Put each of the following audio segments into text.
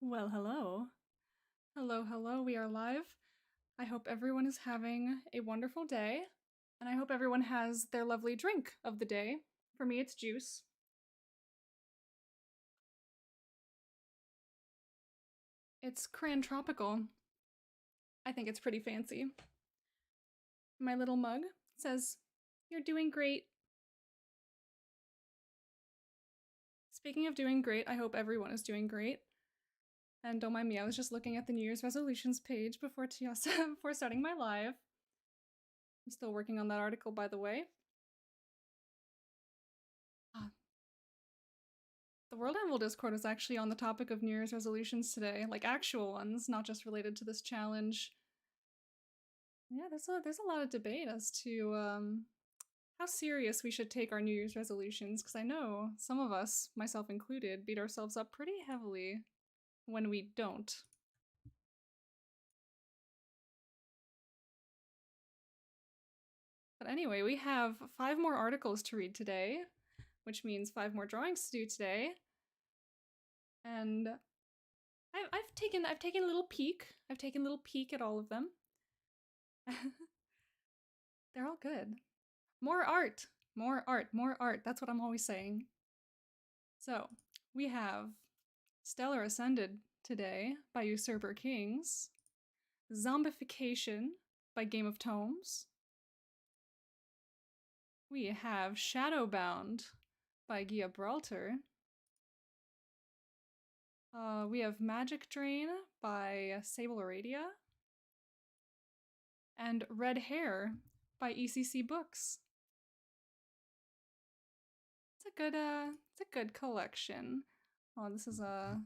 Well, hello. Hello, hello, we are live. I hope everyone is having a wonderful day, and I hope everyone has their lovely drink of the day. For me, it's juice. It's crayon tropical. I think it's pretty fancy. My little mug says, "You're doing great." Speaking of doing great, I hope everyone is doing great. And don't mind me, I was just looking at the New Year's resolutions page before before starting my live. I'm still working on that article, by the way. The WorldAnvil Discord was actually on the topic of New Year's resolutions today, like actual ones, not just related to this challenge. Yeah, there's a lot of debate as to how serious we should take our New Year's resolutions, because I know some of us, myself included, beat ourselves up pretty heavily when we don't. But anyway, we have 5 more articles to read today, which means 5 more drawings to do today. And I've taken a little peek. I've taken a little peek at all of them. They're all good. More art! More art, more art. That's what I'm always saying. So, we have Stellar Ascended today by Usurper Kings, Zombification by Game of Tomes. We have Shadowbound by Gibraltar. We have Magic Drain by Sable Aradia. And Red Hair by ECC Books. It's a good collection. Oh, this is a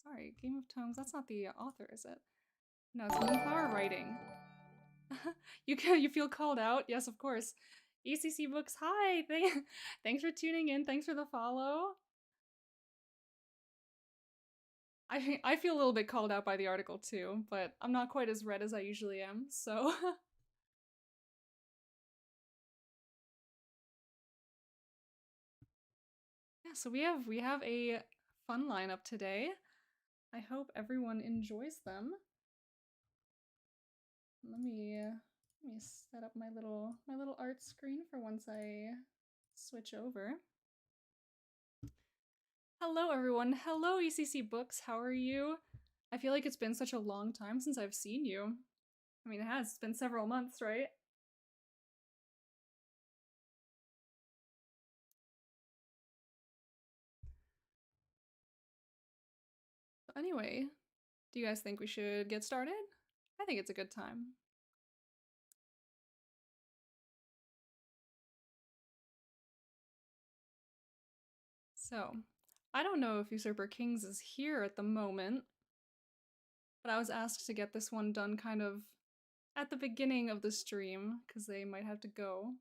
sorry, Game of Tomes. That's not the author, is it? No, it's Moonflower Writing. You feel called out? Yes, of course. ECC Books, hi! Thanks for tuning in. Thanks for the follow. I feel a little bit called out by the article too, but I'm not quite as red as I usually am, so. Yeah, so we have a fun lineup today. I hope everyone enjoys them. Let me set up my little art screen for once I switch over. Hello everyone. Hello ECC Books. How are you? I feel like it's been such a long time since I've seen you. I mean, it has. It's been several months, right? So anyway, do you guys think we should get started? I think it's a good time. So, I don't know if Usurper Kings is here at the moment, but I was asked to get this one done kind of at the beginning of the stream, because they might have to go.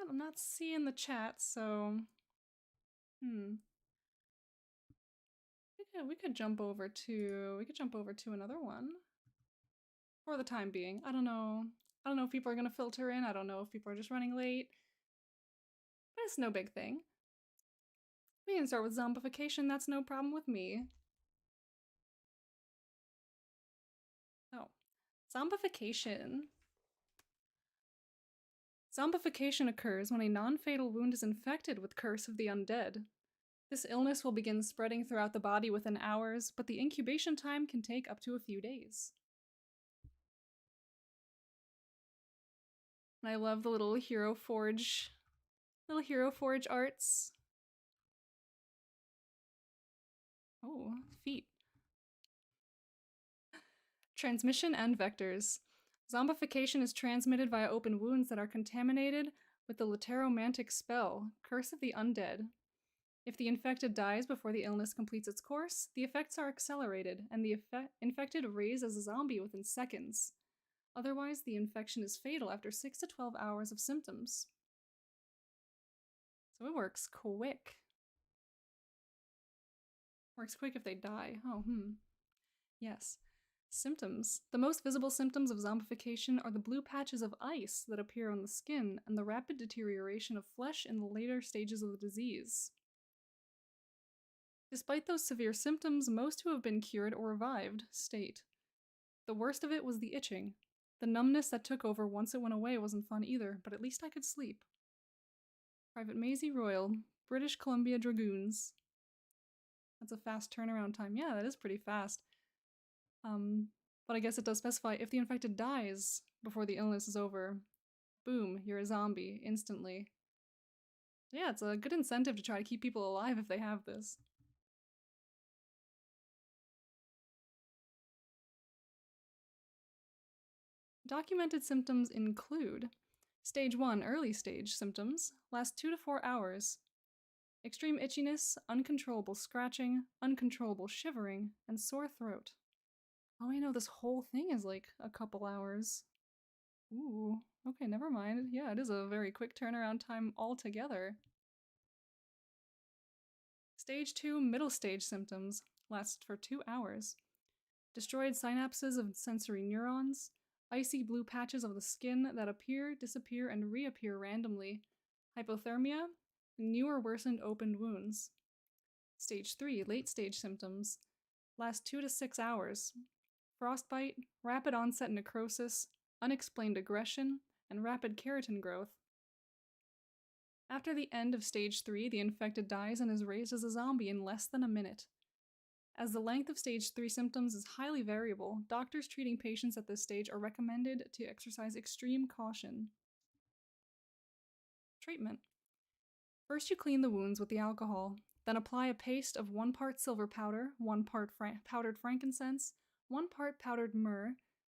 I'm not seeing the chat, so we could jump over to another one for the time being. I don't know if people are gonna filter in. I don't know if people are just running late, but it's no big thing. We can start with zombification. That's no problem with me. Oh, zombification. Zombification occurs when a non-fatal wound is infected with Curse of the Undead. This illness will begin spreading throughout the body within hours, but the incubation time can take up to a few days. And I love the little Hero Forge arts. Oh, feet. Transmission and vectors. Zombification is transmitted via open wounds that are contaminated with the Lateromantic spell, Curse of the Undead. If the infected dies before the illness completes its course, the effects are accelerated, and the infected raise as a zombie within seconds. Otherwise, the infection is fatal after 6 to 12 hours of symptoms. So it works quick. Works quick if they die. Oh, Yes. Symptoms. The most visible symptoms of zombification are the blue patches of ice that appear on the skin and the rapid deterioration of flesh in the later stages of the disease. Despite those severe symptoms, most who have been cured or revived state. The worst of it was the itching. The numbness that took over once it went away wasn't fun either, but at least I could sleep. Private Maisie Royal, British Columbia Dragoons. That's a fast turnaround time. Yeah, that is pretty fast. But I guess it does specify if the infected dies before the illness is over, boom, you're a zombie instantly. Yeah, it's a good incentive to try to keep people alive if they have this. Documented symptoms include Stage 1 early stage symptoms last 2 to 4 hours. Extreme itchiness, uncontrollable scratching, uncontrollable shivering, and sore throat. Oh, I know this whole thing is like a couple hours. Ooh, okay, never mind. Yeah, it is a very quick turnaround time altogether. Stage 2 middle stage symptoms last for 2 hours. Destroyed synapses of sensory neurons, icy blue patches of the skin that appear, disappear, and reappear randomly, hypothermia, new or worsened opened wounds. Stage 3 late stage symptoms last 2 to 6 hours. Frostbite, rapid onset necrosis, unexplained aggression, and rapid keratin growth. After the end of Stage 3, the infected dies and is raised as a zombie in less than a minute. As the length of Stage 3 symptoms is highly variable, doctors treating patients at this stage are recommended to exercise extreme caution. Treatment. First, you clean the wounds with the alcohol, then apply a paste of 1 part silver powder, 1 part powdered frankincense, 1 part powdered myrrh,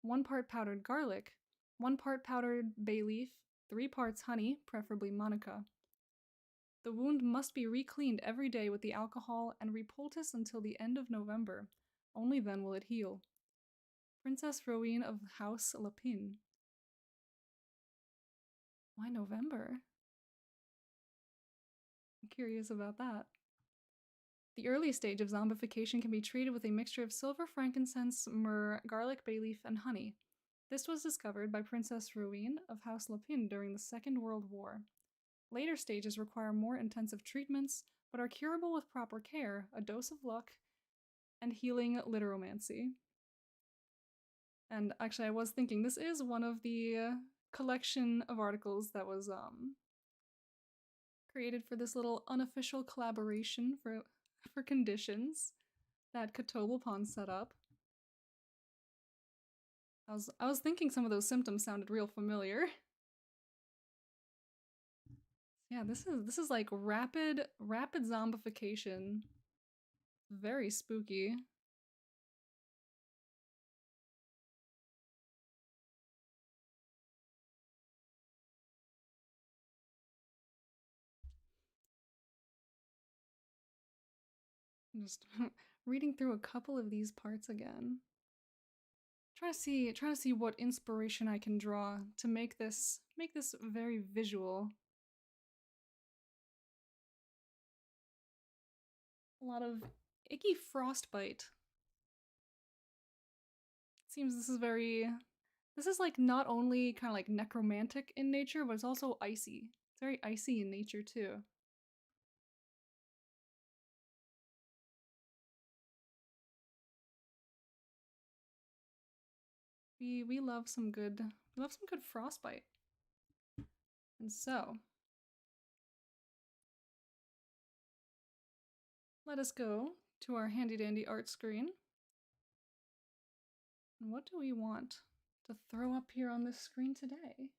1 part powdered garlic, 1 part powdered bay leaf, 3 parts honey, preferably manuka. The wound must be re-cleaned every day with the alcohol and repoultice until the end of November. Only then will it heal. Princess Rowene of House Lapin. Why November? I'm curious about that. The early stage of zombification can be treated with a mixture of silver, frankincense, myrrh, garlic, bay leaf, and honey. This was discovered by Princess Rowene of House Lapin during the Second World War. Later stages require more intensive treatments, but are curable with proper care, a dose of luck, and healing literomancy. And actually, I was thinking this is one of the collection of articles that was created for this little unofficial collaboration for conditions that Kotoblepon set up. I was thinking some of those symptoms sounded real familiar. Yeah, this is like rapid zombification. Very spooky. I'm just reading through a couple of these parts again. Trying to see what inspiration I can draw to make this very visual. A lot of icky frostbite. Seems this is like not only kind of like necromantic in nature, but it's also icy. It's very icy in nature too. We love some good frostbite. And so let us go to our handy dandy art screen. And what do we want to throw up here on this screen today? It's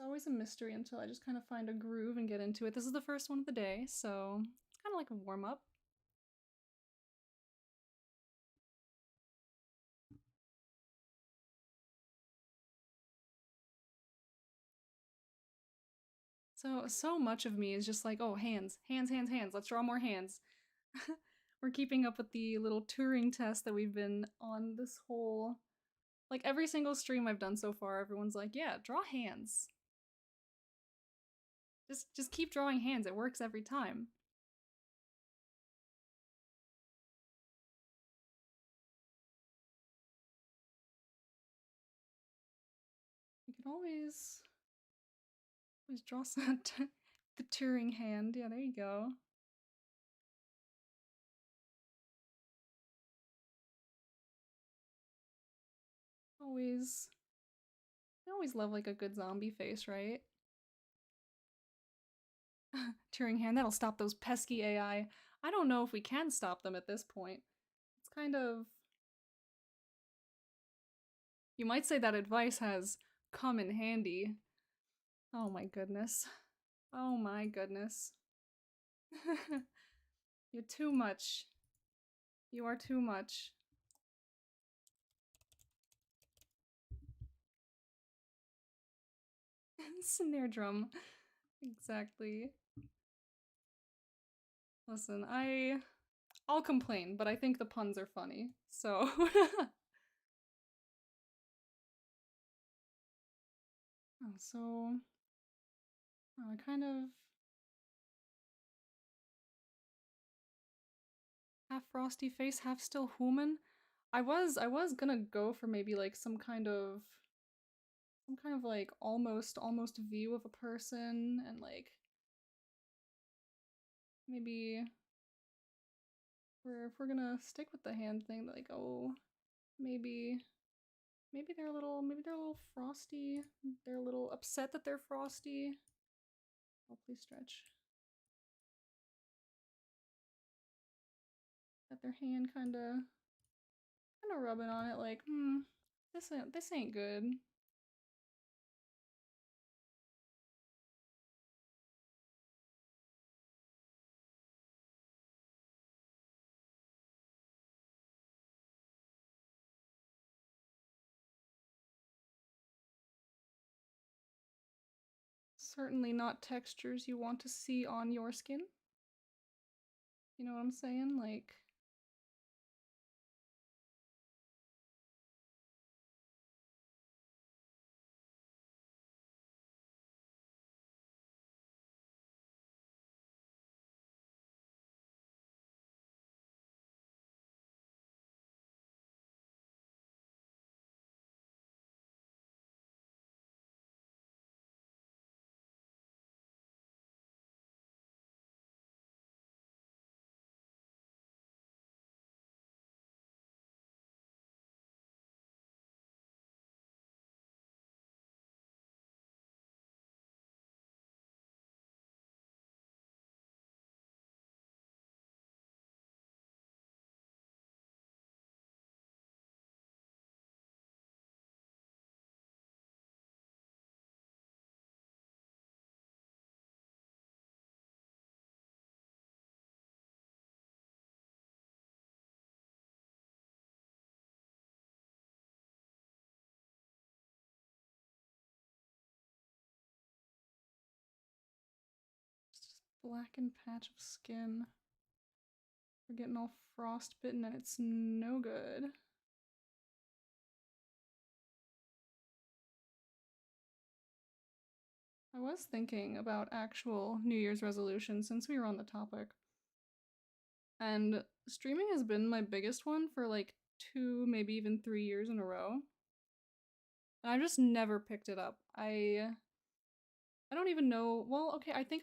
always a mystery until I just kind of find a groove and get into it. This is the first one of the day, so it's kind of like a warm-up. So much of me is just like, oh, hands, hands, hands, hands. Let's draw more hands. We're keeping up with the little Turing test that we've been on this whole... Like, every single stream I've done so far, everyone's like, yeah, draw hands. Just keep drawing hands. It works every time. always draw some the Turing hand. Yeah, there you go. Always, I always love like a good zombie face, right? Turing hand, that'll stop those pesky AI. I don't know if we can stop them at this point. It's kind of... You might say that advice has come in handy. Oh my goodness. Oh my goodness. You're too much. You are too much. Snare drum. Exactly. Listen, I'll complain, but I think the puns are funny, so... Oh, so... kind of... half frosty face, half still human. I was gonna go for maybe like some kind of like almost view of a person, and like maybe if we're gonna stick with the hand thing, like, oh, maybe they're a little frosty. They're a little upset that they're frosty. Oh, please stretch. Got their hand kinda rubbing on it, like, this ain't good. Certainly not textures you want to see on your skin. You know what I'm saying? Like... Just blackened patch of skin. We're getting all frostbitten and it's no good. I was thinking about actual New Year's resolutions since we were on the topic. And streaming has been my biggest one for like 2, maybe even 3 years in a row. And I've just never picked it up. I don't even know. Well, okay, I think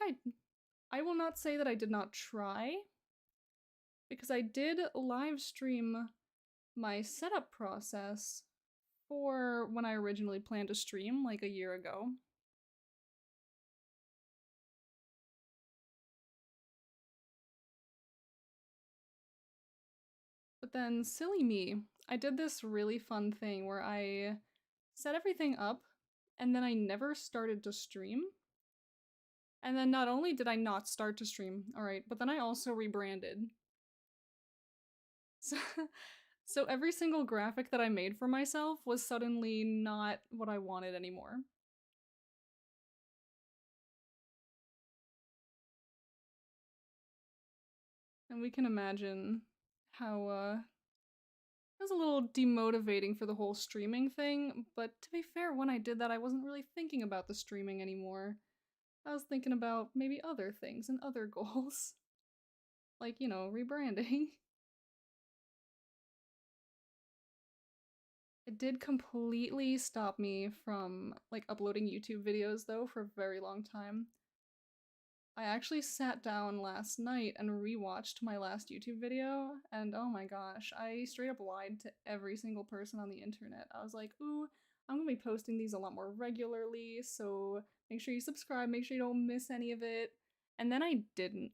I will not say that I did not try, because I did live stream my setup process for when I originally planned to stream like a year ago. But then, silly me, I did this really fun thing where I set everything up and then I never started to stream. And then not only did I not start to stream, alright, but then I also rebranded. So, so every single graphic that I made for myself was suddenly not what I wanted anymore. And we can imagine how, it was a little demotivating for the whole streaming thing, but to be fair, when I did that, I wasn't really thinking about the streaming anymore. I was thinking about maybe other things and other goals. Like, you know, rebranding. It did completely stop me from like uploading YouTube videos though for a very long time. I actually sat down last night and rewatched my last YouTube video, and oh my gosh, I straight up lied to every single person on the internet. I was like, ooh, I'm gonna be posting these a lot more regularly, so make sure you subscribe, make sure you don't miss any of it. And then I didn't.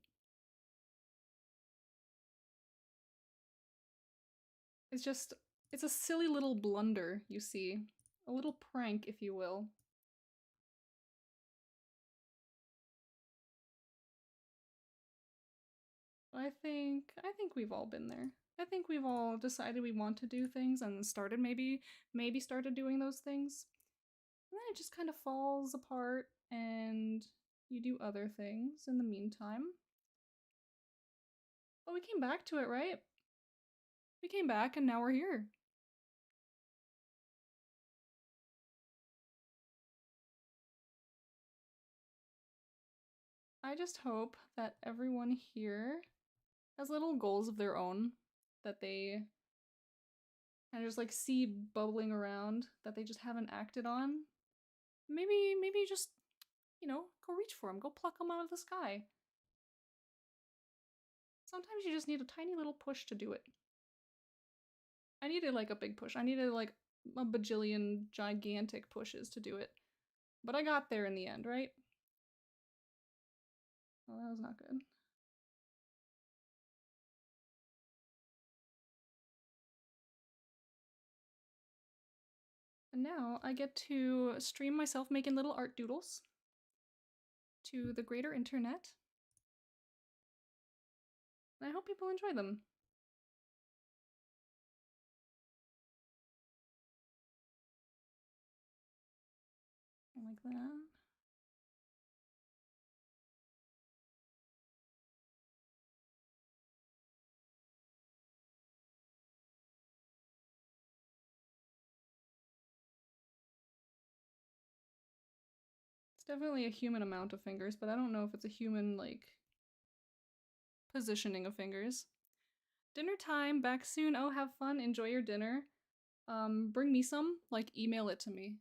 It's just, it's a silly little blunder, you see. A little prank, if you will. I think we've all been there. I think we've all decided we want to do things and started maybe started doing those things. And then it just kind of falls apart and you do other things in the meantime. But we came back to it, right? We came back and now we're here. I just hope that everyone here has little goals of their own that they kind of just like see bubbling around that they just haven't acted on. Maybe just, you know, go reach for them, go pluck them out of the sky. Sometimes you just need a tiny little push to do it. I needed like a big push. I needed like a bajillion gigantic pushes to do it. But I got there in the end, right? Oh, that was not good. And now I get to stream myself making little art doodles to the greater internet. And I hope people enjoy them. Like that. It's definitely a human amount of fingers, but I don't know if it's a human, like, positioning of fingers. Dinner time, back soon. Oh, have fun, enjoy your dinner. Bring me some, like, email it to me.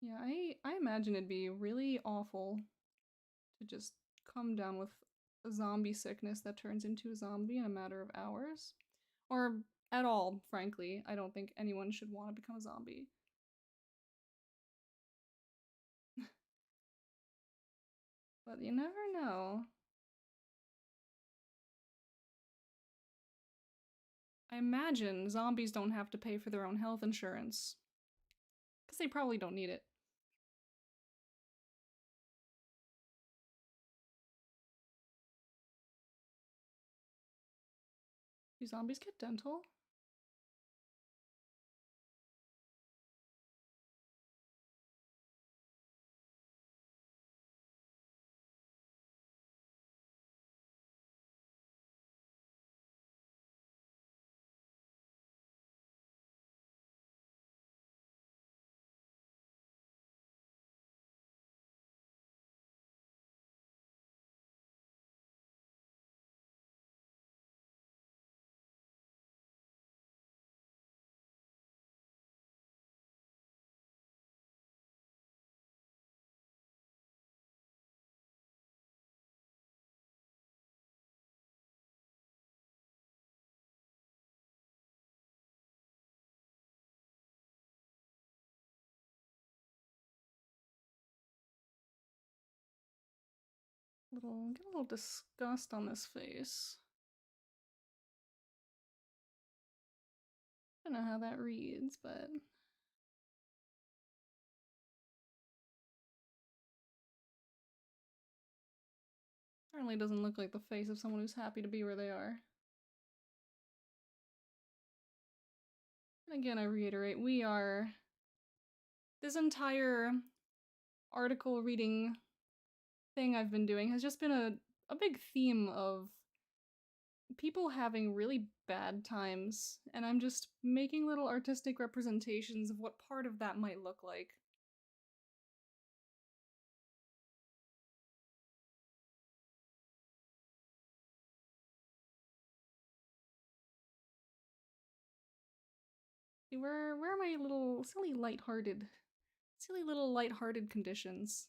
Yeah, I imagine it'd be really awful to just come down with a zombie sickness that turns into a zombie in a matter of hours. Or at all, frankly. I don't think anyone should want to become a zombie. But you never know. I imagine zombies don't have to pay for their own health insurance. Because they probably don't need it. Do zombies get dental? Get a little disgust on this face. I don't know how that reads, but certainly doesn't look like the face of someone who's happy to be where they are. And again, I reiterate, this entire article reading thing I've been doing has just been a big theme of people having really bad times, and I'm just making little artistic representations of what part of that might look like. Where are my little silly little lighthearted conditions?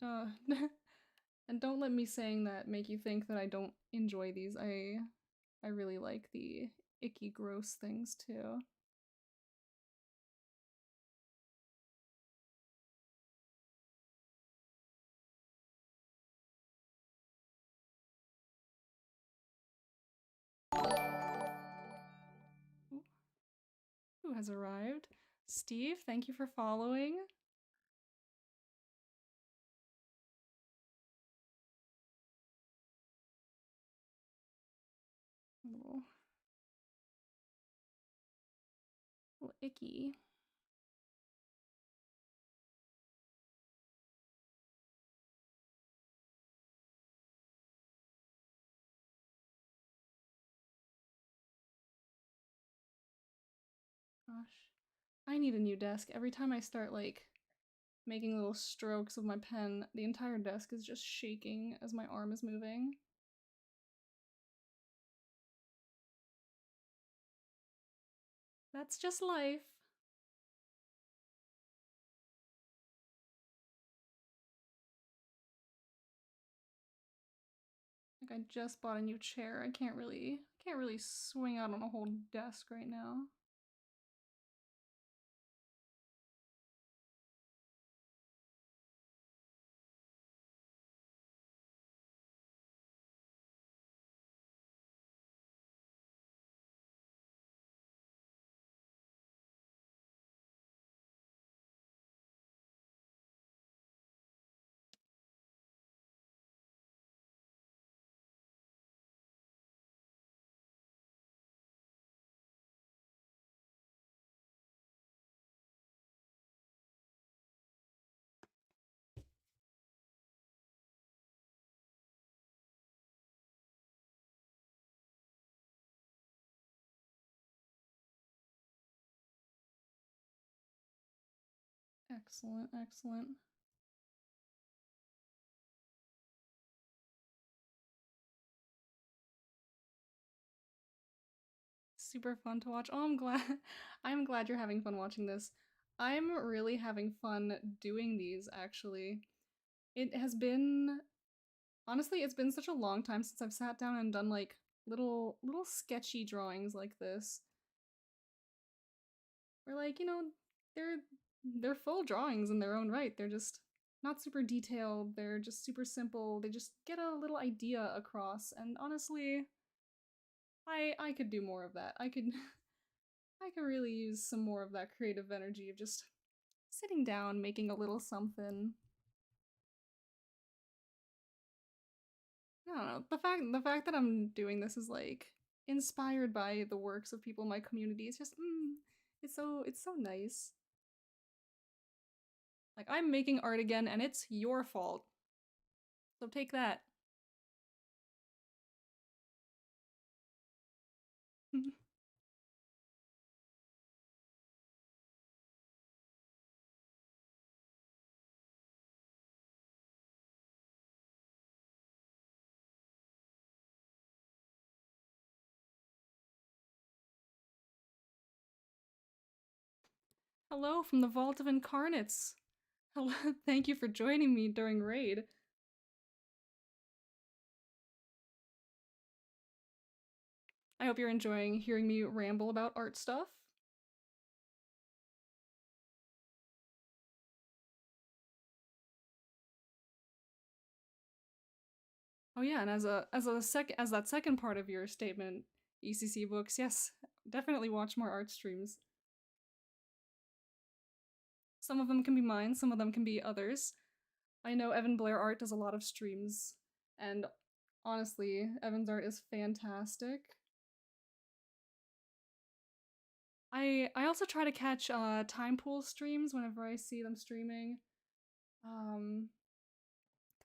Uh, and don't let me saying that make you think that I don't enjoy these. I really like the icky gross things too. Who has arrived? Steve, thank you for following. A little icky. Gosh. I need a new desk. Every time I start, like, making little strokes with my pen, the entire desk is just shaking as my arm is moving. That's just life. Like, I just bought a new chair. I can't really swing out on a whole desk right now. Excellent, excellent. Super fun to watch. Oh, I'm glad. I'm glad you're having fun watching this. I'm really having fun doing these, actually. It has been, honestly, it's been such a long time since I've sat down and done like little sketchy drawings like this. Where like, they're they're full drawings in their own right. They're just not super detailed. They're just super simple. They just get a little idea across. And honestly, I could do more of that. I could I could really use some more of that creative energy of just sitting down, making a little something. I don't know. The fact that I'm doing this is like inspired by the works of people in my community. It's just it's so nice. Like I'm making art again and it's your fault. So take that. Hello from the Vault of Incarnates. Hello, thank you for joining me during raid. I hope you're enjoying hearing me ramble about art stuff. Oh yeah, and as that second part of your statement, ECC books, yes, definitely watch more art streams. Some of them can be mine, some of them can be others. I know Evan Blair Art does a lot of streams, and Honestly, Evan's art is fantastic. I also try to catch time pool streams whenever I see them streaming. Um,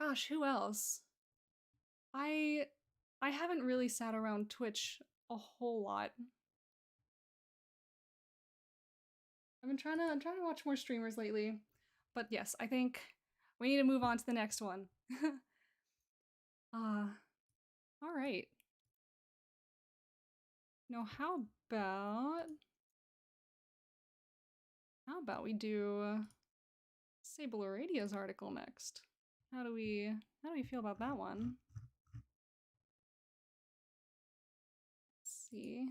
Gosh, who else? I I haven't really sat around Twitch a whole lot. I'm trying to watch more streamers lately. But yes, I think we need to move on to the next one. uh all right. Now how about we do Sable Aradia's article next? How do we feel about that one? Let's see.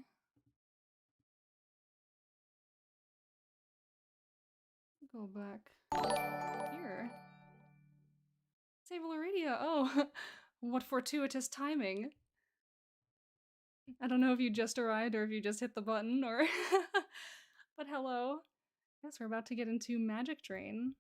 Go back here. Sable Aradia. Oh, what fortuitous timing. I don't know if you just arrived or if you just hit the button or but hello. Yes, we're about to get into Magic Drain.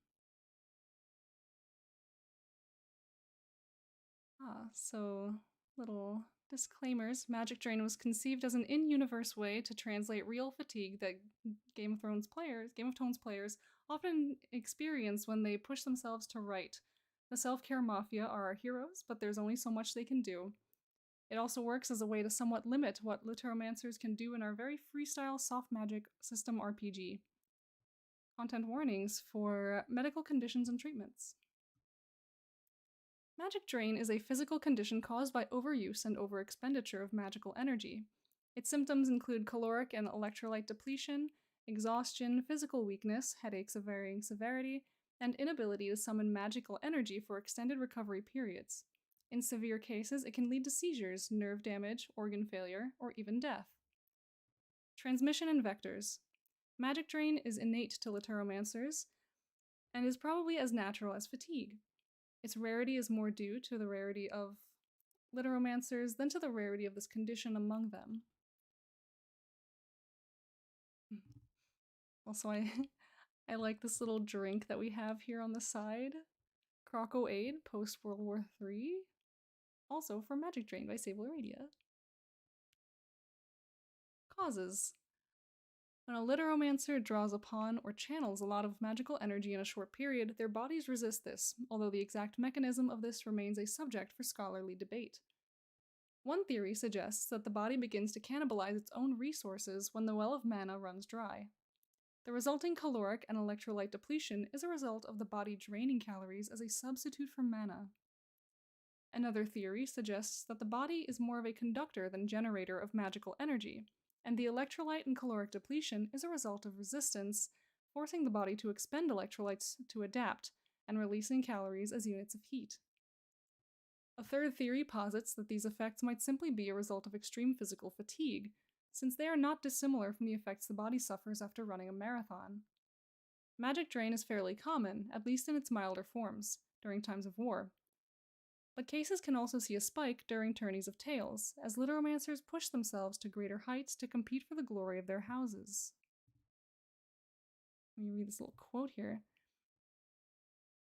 So little disclaimers. Magic Drain was conceived as an in-universe way to translate real fatigue that Game of Thrones players often experience when they push themselves to write. The self-care mafia are our heroes, but there's only so much they can do. It also works as a way to somewhat limit what literomancers can do in our very freestyle soft magic system RPG. Content warnings for medical conditions and treatments. Magic drain is a physical condition caused by overuse and overexpenditure of magical energy. Its symptoms include caloric and electrolyte depletion, exhaustion, physical weakness, headaches of varying severity, and inability to summon magical energy for extended recovery periods. In severe cases, it can lead to seizures, nerve damage, organ failure, or even death. Transmission and vectors. Magic drain is innate to literomancers and is probably as natural as fatigue. Its rarity is more due to the rarity of literomancers than to the rarity of this condition among them. Also, I like this little drink that we have here on the side. Croco Aid post World War III. Also for Magic Drain by Sable Aradia. Causes. When a literomancer draws upon or channels a lot of magical energy in a short period, their bodies resist this, although the exact mechanism of this remains a subject for scholarly debate. One theory suggests that the body begins to cannibalize its own resources when the well of mana runs dry. The resulting caloric and electrolyte depletion is a result of the body draining calories as a substitute for mana. Another theory suggests that the body is more of a conductor than generator of magical energy, and the electrolyte and caloric depletion is a result of resistance, forcing the body to expend electrolytes to adapt, and releasing calories as units of heat. A third theory posits that these effects might simply be a result of extreme physical fatigue, since they are not dissimilar from the effects the body suffers after running a marathon. Magic drain is fairly common, at least in its milder forms, during times of war. But cases can also see a spike during tourneys of tales, as literomancers push themselves to greater heights to compete for the glory of their houses. Let me read this little quote here.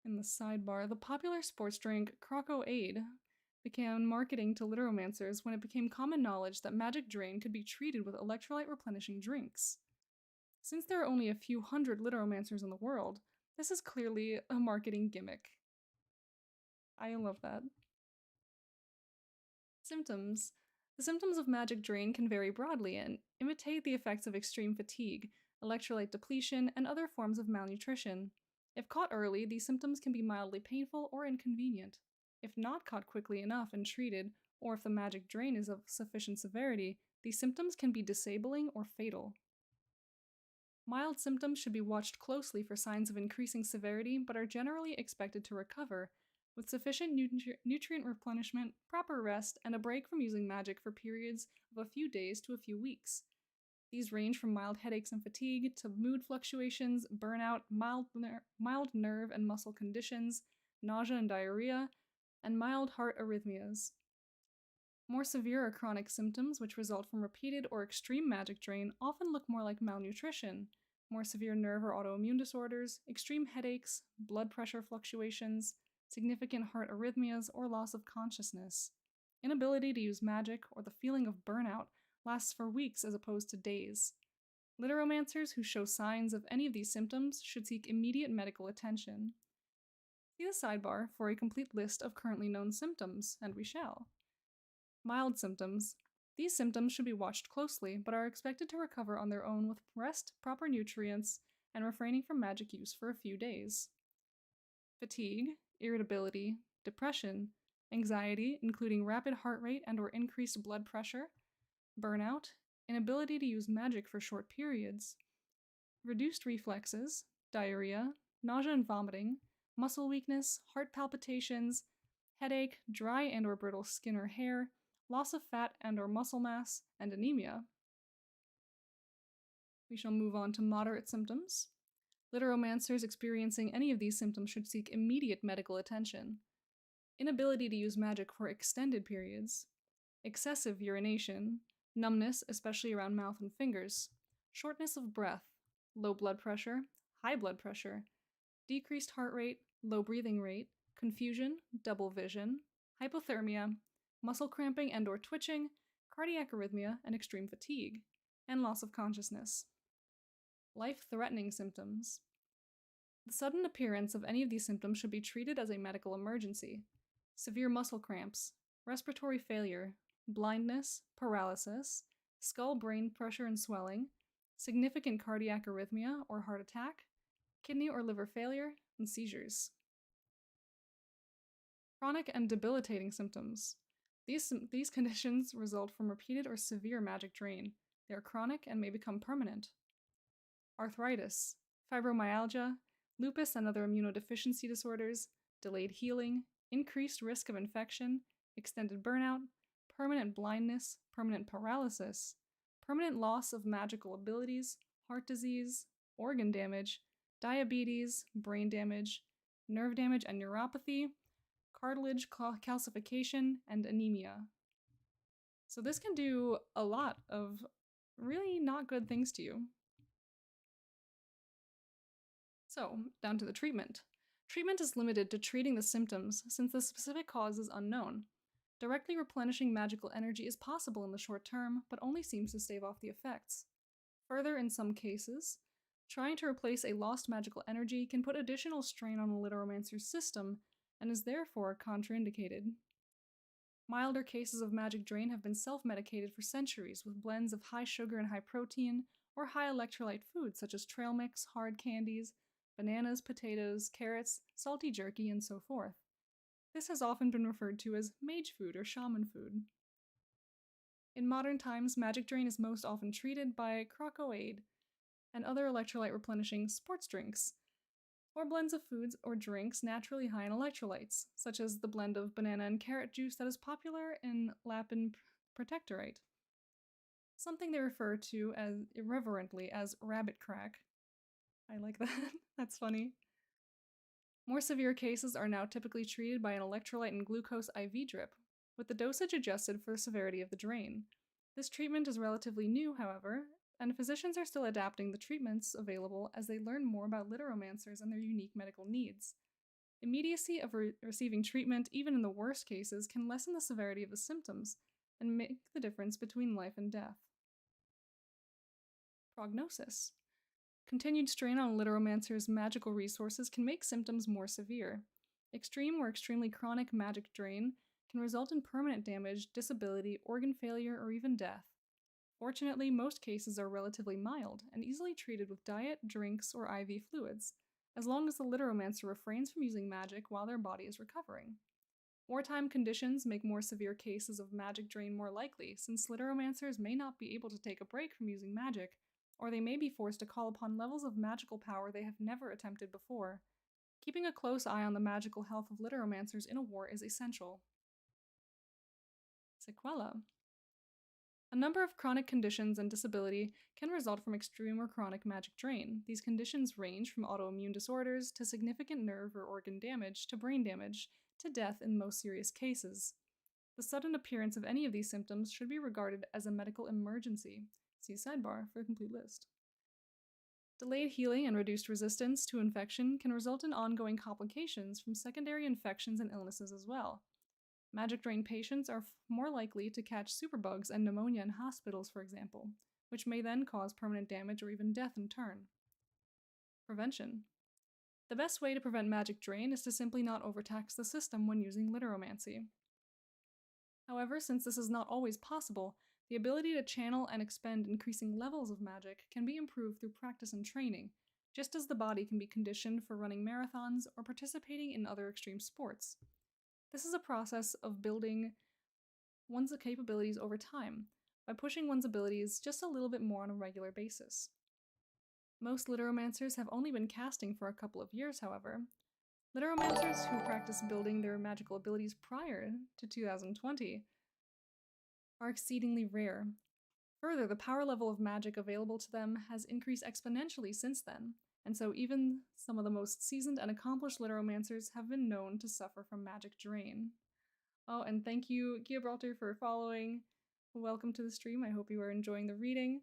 In the sidebar, the popular sports drink Croco Aid began marketing to literomancers when it became common knowledge that magic drain could be treated with electrolyte replenishing drinks. Since there are only a few hundred literomancers in the world, this is clearly a marketing gimmick. I love that. Symptoms. The symptoms of magic drain can vary broadly and imitate the effects of extreme fatigue, electrolyte depletion, and other forms of malnutrition. If caught early, these symptoms can be mildly painful or inconvenient. If not caught quickly enough and treated, or if the magic drain is of sufficient severity, these symptoms can be disabling or fatal. Mild symptoms should be watched closely for signs of increasing severity, but are generally expected to recover, with sufficient nutrient replenishment, proper rest, and a break from using magic for periods of a few days to a few weeks. These range from mild headaches and fatigue to mood fluctuations, burnout, mild nerve and muscle conditions, nausea and diarrhea, and mild heart arrhythmias. More severe or chronic symptoms, which result from repeated or extreme magic drain, often look more like malnutrition. More severe nerve or autoimmune disorders, extreme headaches, blood pressure fluctuations, significant heart arrhythmias, or loss of consciousness. inability to use magic, or the feeling of burnout lasts for weeks as opposed to days. Literomancers who show signs of any of these symptoms should seek immediate medical attention. See the sidebar for a complete list of currently known symptoms, and we shall. Mild symptoms. These symptoms should be watched closely, but are expected to recover on their own with rest, proper nutrients, and refraining from magic use for a few days. Fatigue, irritability, depression, anxiety, including rapid heart rate and/or increased blood pressure, burnout, inability to use magic for short periods, reduced reflexes, diarrhea, nausea and vomiting, muscle weakness, heart palpitations, headache, dry and/or brittle skin or hair, loss of fat and/or muscle mass, and anemia. We shall move on to moderate symptoms. Literomancers experiencing any of these symptoms should seek immediate medical attention. Inability to use magic for extended periods, excessive urination, numbness, especially around mouth and fingers, shortness of breath, low blood pressure, high blood pressure, decreased heart rate, low breathing rate, confusion, double vision, hypothermia, muscle cramping and/or twitching, cardiac arrhythmia, and extreme fatigue, and loss of consciousness. Life-threatening symptoms. The sudden appearance of any of these symptoms should be treated as a medical emergency. Severe muscle cramps, respiratory failure, blindness, paralysis, skull-brain pressure and swelling, significant cardiac arrhythmia or heart attack, kidney or liver failure, and seizures. Chronic and debilitating symptoms. These conditions result from repeated or severe magic drain. They are chronic and may become permanent. Arthritis, fibromyalgia, lupus and other immunodeficiency disorders, delayed healing, increased risk of infection, extended burnout, permanent blindness, permanent paralysis, permanent loss of magical abilities, heart disease, organ damage, diabetes, brain damage, nerve damage and neuropathy, cartilage calcification, and anemia. So this can do a lot of really not good things to you. So, down to the treatment. Treatment is limited to treating the symptoms since the specific cause is unknown. Directly replenishing magical energy is possible in the short term, but only seems to stave off the effects. Further, in some cases, trying to replace a lost magical energy can put additional strain on the Literomancer's system and is therefore contraindicated. Milder cases of magic drain have been self-medicated for centuries with blends of high sugar and high protein or high electrolyte foods such as trail mix, hard candies, bananas, potatoes, carrots, salty jerky, and so forth. This has often been referred to as mage food or shaman food. In modern times, magic drain is most often treated by Crocoade and other electrolyte replenishing sports drinks, or blends of foods or drinks naturally high in electrolytes, such as the blend of banana and carrot juice that is popular in Lapin Protectorate, something they refer to as irreverently as rabbit crack. I like that. That's funny. More severe cases are now typically treated by an electrolyte and glucose IV drip, with the dosage adjusted for the severity of the drain. This treatment is relatively new, however, and physicians are still adapting the treatments available as they learn more about literomancers and their unique medical needs. Immediacy of receiving treatment, even in the worst cases, can lessen the severity of the symptoms and make the difference between life and death. Prognosis. Continued strain on a literomancer's magical resources can make symptoms more severe. Extreme or extremely chronic magic drain can result in permanent damage, disability, organ failure, or even death. Fortunately, most cases are relatively mild and easily treated with diet, drinks, or IV fluids, as long as the literomancer refrains from using magic while their body is recovering. Wartime conditions make more severe cases of magic drain more likely, since literomancers may not be able to take a break from using magic, or they may be forced to call upon levels of magical power they have never attempted before. Keeping a close eye on the magical health of literomancers in a war is essential. Sequela. A number of chronic conditions and disability can result from extreme or chronic magic drain. These conditions range from autoimmune disorders to significant nerve or organ damage to brain damage to death in most serious cases. The sudden appearance of any of these symptoms should be regarded as a medical emergency. See sidebar for a complete list. Delayed healing and reduced resistance to infection can result in ongoing complications from secondary infections and illnesses as well. Magic drain patients are more likely to catch superbugs and pneumonia in hospitals, for example, which may then cause permanent damage or even death in turn. Prevention. The best way to prevent magic drain is to simply not overtax the system when using literomancy. However, since this is not always possible, the ability to channel and expend increasing levels of magic can be improved through practice and training, just as the body can be conditioned for running marathons or participating in other extreme sports. This is a process of building one's capabilities over time, by pushing one's abilities just a little bit more on a regular basis. Most literomancers have only been casting for a couple of years, however. Literomancers who practice building their magical abilities prior to 2020 are exceedingly rare. Further, the power level of magic available to them has increased exponentially since then, and so even some of the most seasoned and accomplished literomancers have been known to suffer from magic drain. Oh, and thank you, Gibraltar, for following. Welcome to the stream. I hope you are enjoying the reading.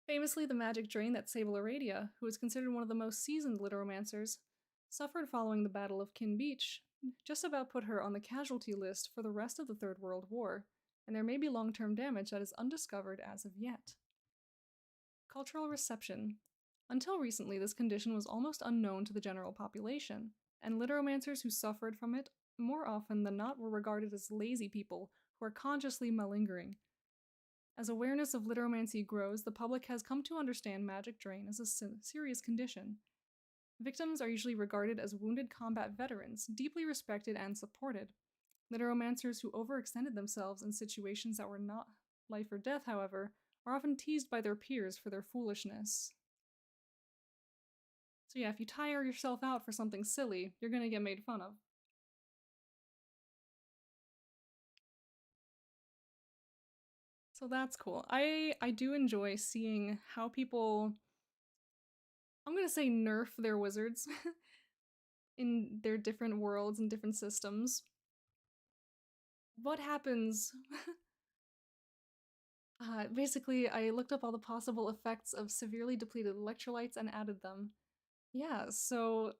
Famously, the magic drain that Sable Aradia, who is considered one of the most seasoned literomancers, suffered following the Battle of Kin Beach, just about put her on the casualty list for the rest of the Third World War, and there may be long-term damage that is undiscovered as of yet. Cultural reception. Until recently, this condition was almost unknown to the general population, and literomancers who suffered from it more often than not were regarded as lazy people who are consciously malingering. As awareness of literomancy grows, the public has come to understand magic drain as a serious condition. Victims are usually regarded as wounded combat veterans, deeply respected and supported. Literomancers who overextended themselves in situations that were not life or death, however, are often teased by their peers for their foolishness. So yeah, if you tire yourself out for something silly, you're gonna get made fun of. So that's cool. I do enjoy seeing how people, I'm gonna say, nerf their wizards in their different worlds and different systems. What happens? Basically, I looked up all the possible effects of severely depleted electrolytes and added them. Yeah, so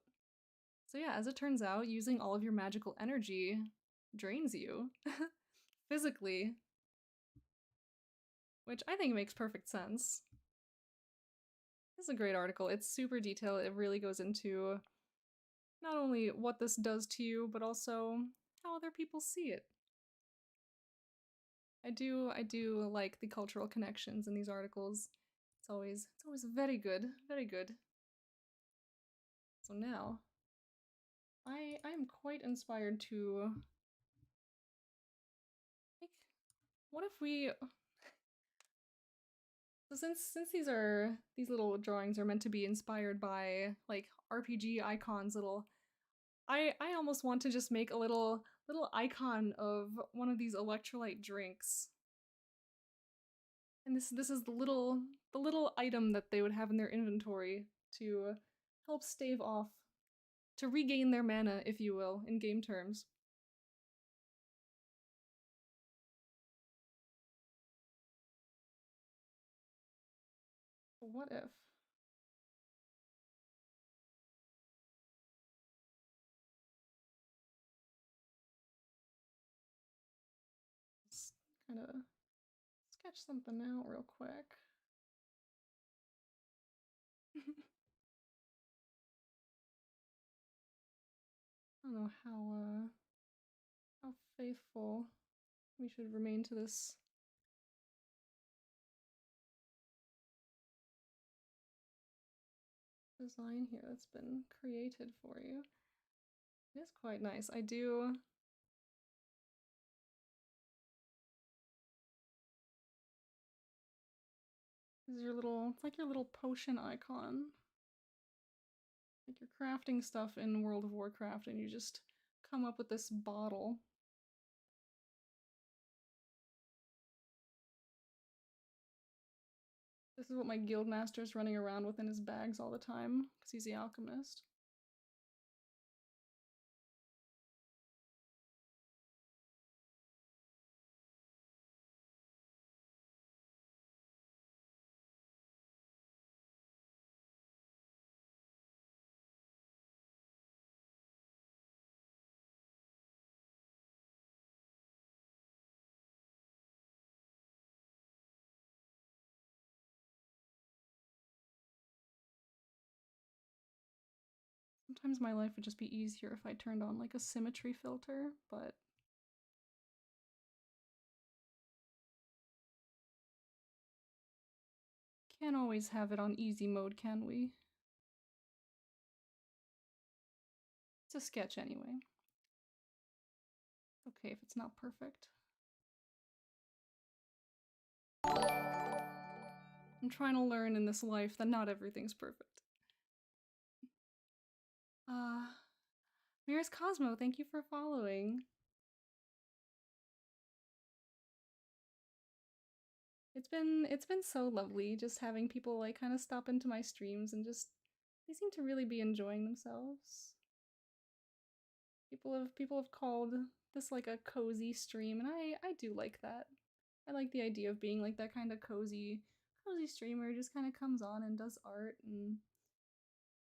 yeah, as it turns out, using all of your magical energy drains you physically, which I think makes perfect sense. This is a great article. It's super detailed. It really goes into not only what this does to you, but also how other people see it. I do like the cultural connections in these articles. It's always very good, very good. So now, I am quite inspired to, like, what if we, so since these little drawings are meant to be inspired by like RPG icons, I almost want to just make a little icon of one of these electrolyte drinks. And this is the little item that they would have in their inventory to help stave off, to regain their mana, if you will, in game terms. But what if? Let's kind of sketch something out real quick. I don't know how faithful we should remain to this design here that's been created for you. It is quite nice. I do. This is your little, it's like your little potion icon. Like you're crafting stuff in World of Warcraft and you just come up with this bottle. This is what my guildmaster's running around with in his bags all the time, because he's the alchemist. Sometimes my life would just be easier if I turned on like a symmetry filter, but can't always have it on easy mode, can we? It's a sketch anyway. Okay if it's not perfect. I'm trying to learn in this life that not everything's perfect. Mirrors Cosmo, thank you for following. It's been so lovely just having people like kind of stop into my streams and just they seem to really be enjoying themselves. People have called this like a cozy stream, and I do like that. I like the idea of being like that kind of cozy streamer, just kind of comes on and does art, and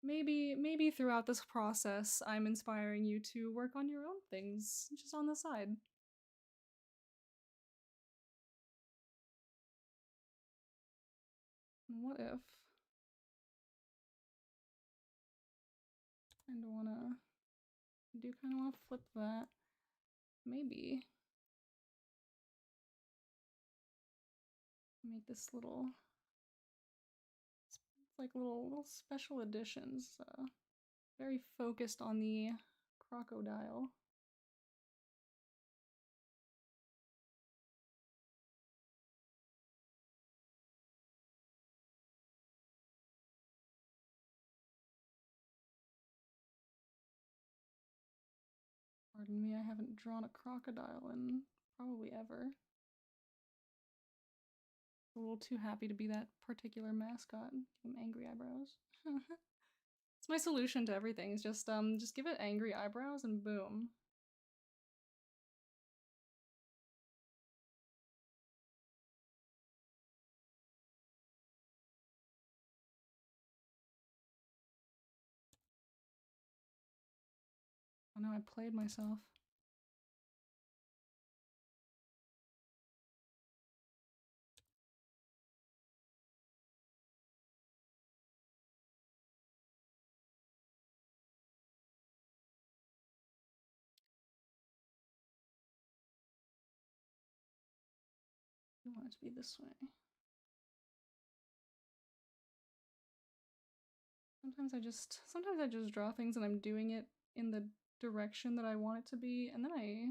maybe throughout this process I'm inspiring you to work on your own things just on the side. What if I do kind of want to flip that? Maybe make this little. It's like little special editions. Very focused on the crocodile. Pardon me, I haven't drawn a crocodile in probably ever. A little too happy to be that particular mascot. Give him angry eyebrows. It's my solution to everything. Is just give it angry eyebrows and boom. Oh no, I played myself. I want it to be this way. Sometimes I just draw things and I'm doing it in the direction that I want it to be, and then I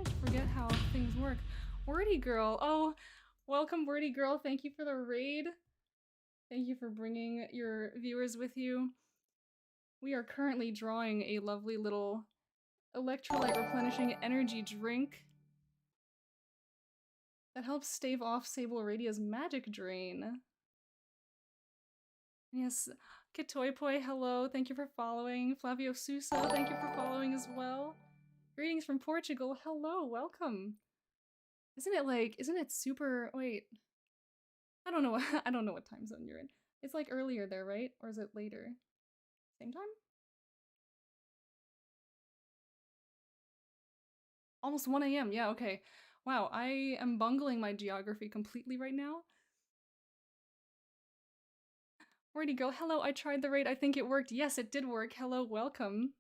just forget how things work. Wordy Girl, oh, welcome Wordy Girl, thank you for the raid. Thank you for bringing your viewers with you. We are currently drawing a lovely little electrolyte replenishing energy drink that helps stave off Sable Radia's magic drain. Yes, Katoypoi, hello, thank you for following. Flavio Sousa, thank you for following as well. Greetings from Portugal, hello, welcome. Isn't it super, wait. I don't know what time zone you're in. It's like earlier there, right? Or is it later? Same time? Almost 1 a.m. Yeah, okay. Wow, I am bungling my geography completely right now. Wordy Girl, hello, I tried the raid. I think it worked. Yes, it did work. Hello, welcome.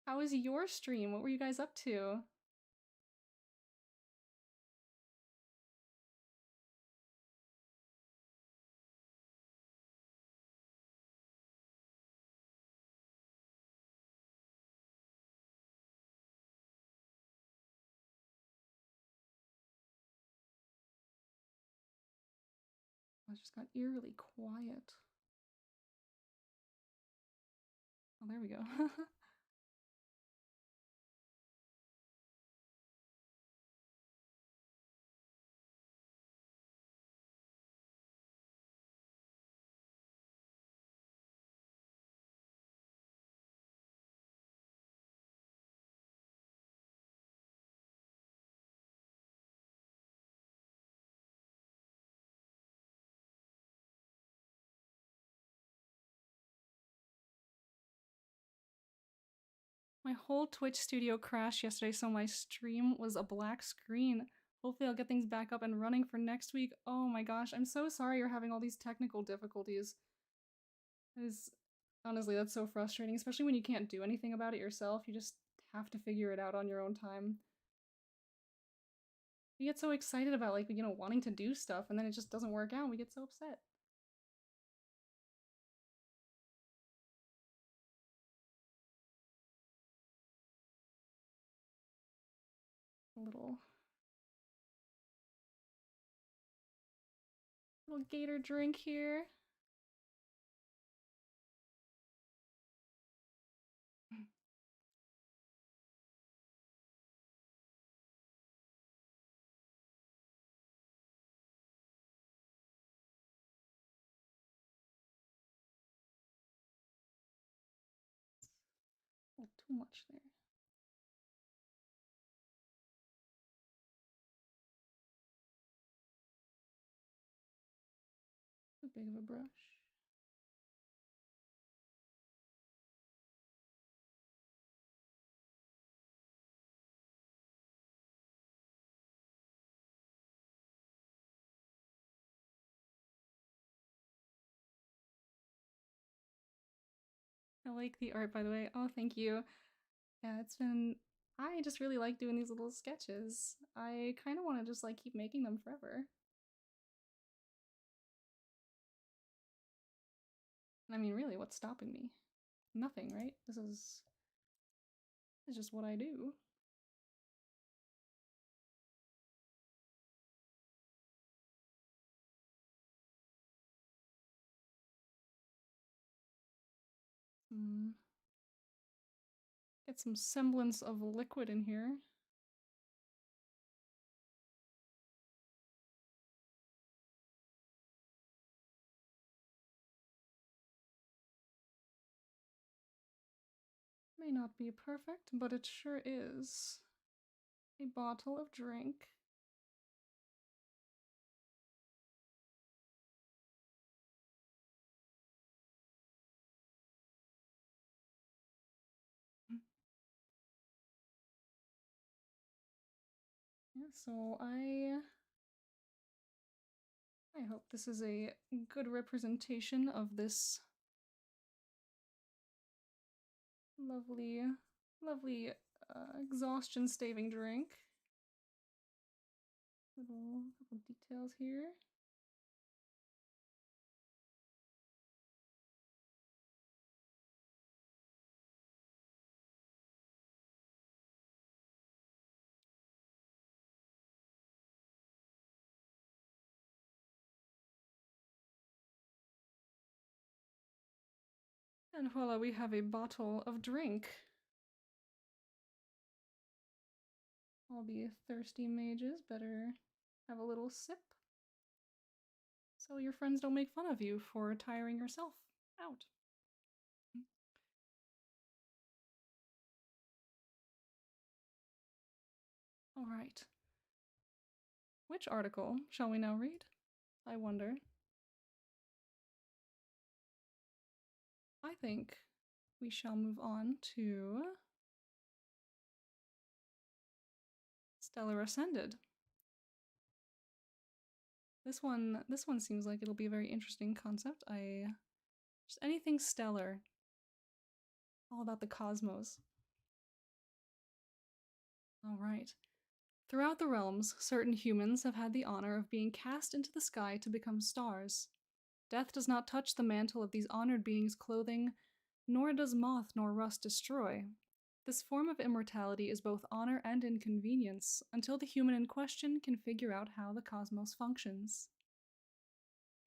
How was your stream? What were you guys up to? I just got eerily quiet. Oh, there we go. My whole Twitch studio crashed yesterday, so my stream was a black screen. Hopefully I'll get things back up and running for next week. Oh my gosh, I'm so sorry you're having all these technical difficulties. Honestly, that's so frustrating, especially when you can't do anything about it yourself. You just have to figure it out on your own time. We get so excited about, like, you know, wanting to do stuff, and then it just doesn't work out, and we get so upset. A little gator drink here. Oh, too much there. Too big of a brush. I like the art, by the way. Oh, thank you. Yeah, I just really like doing these little sketches. I kind of want to just like keep making them forever. I mean, really, what's stopping me? Nothing, right? This is just what I do. Get some semblance of liquid in here. May not be perfect, but it sure is. A bottle of drink. Yeah, so I hope this is a good representation of this lovely, lovely exhaustion staving drink. Couple details here. And voila, we have a bottle of drink. All the thirsty mages better have a little sip, so your friends don't make fun of you for tiring yourself out. All right. Which article shall we now read? I wonder. I think we shall move on to Stellar Ascended. This one seems like it'll be a very interesting concept. Just anything stellar. All about the cosmos. All right. Throughout the realms, certain humans have had the honor of being cast into the sky to become stars. Death does not touch the mantle of these honored beings' clothing, nor does moth nor rust destroy. This form of immortality is both honor and inconvenience, until the human in question can figure out how the cosmos functions.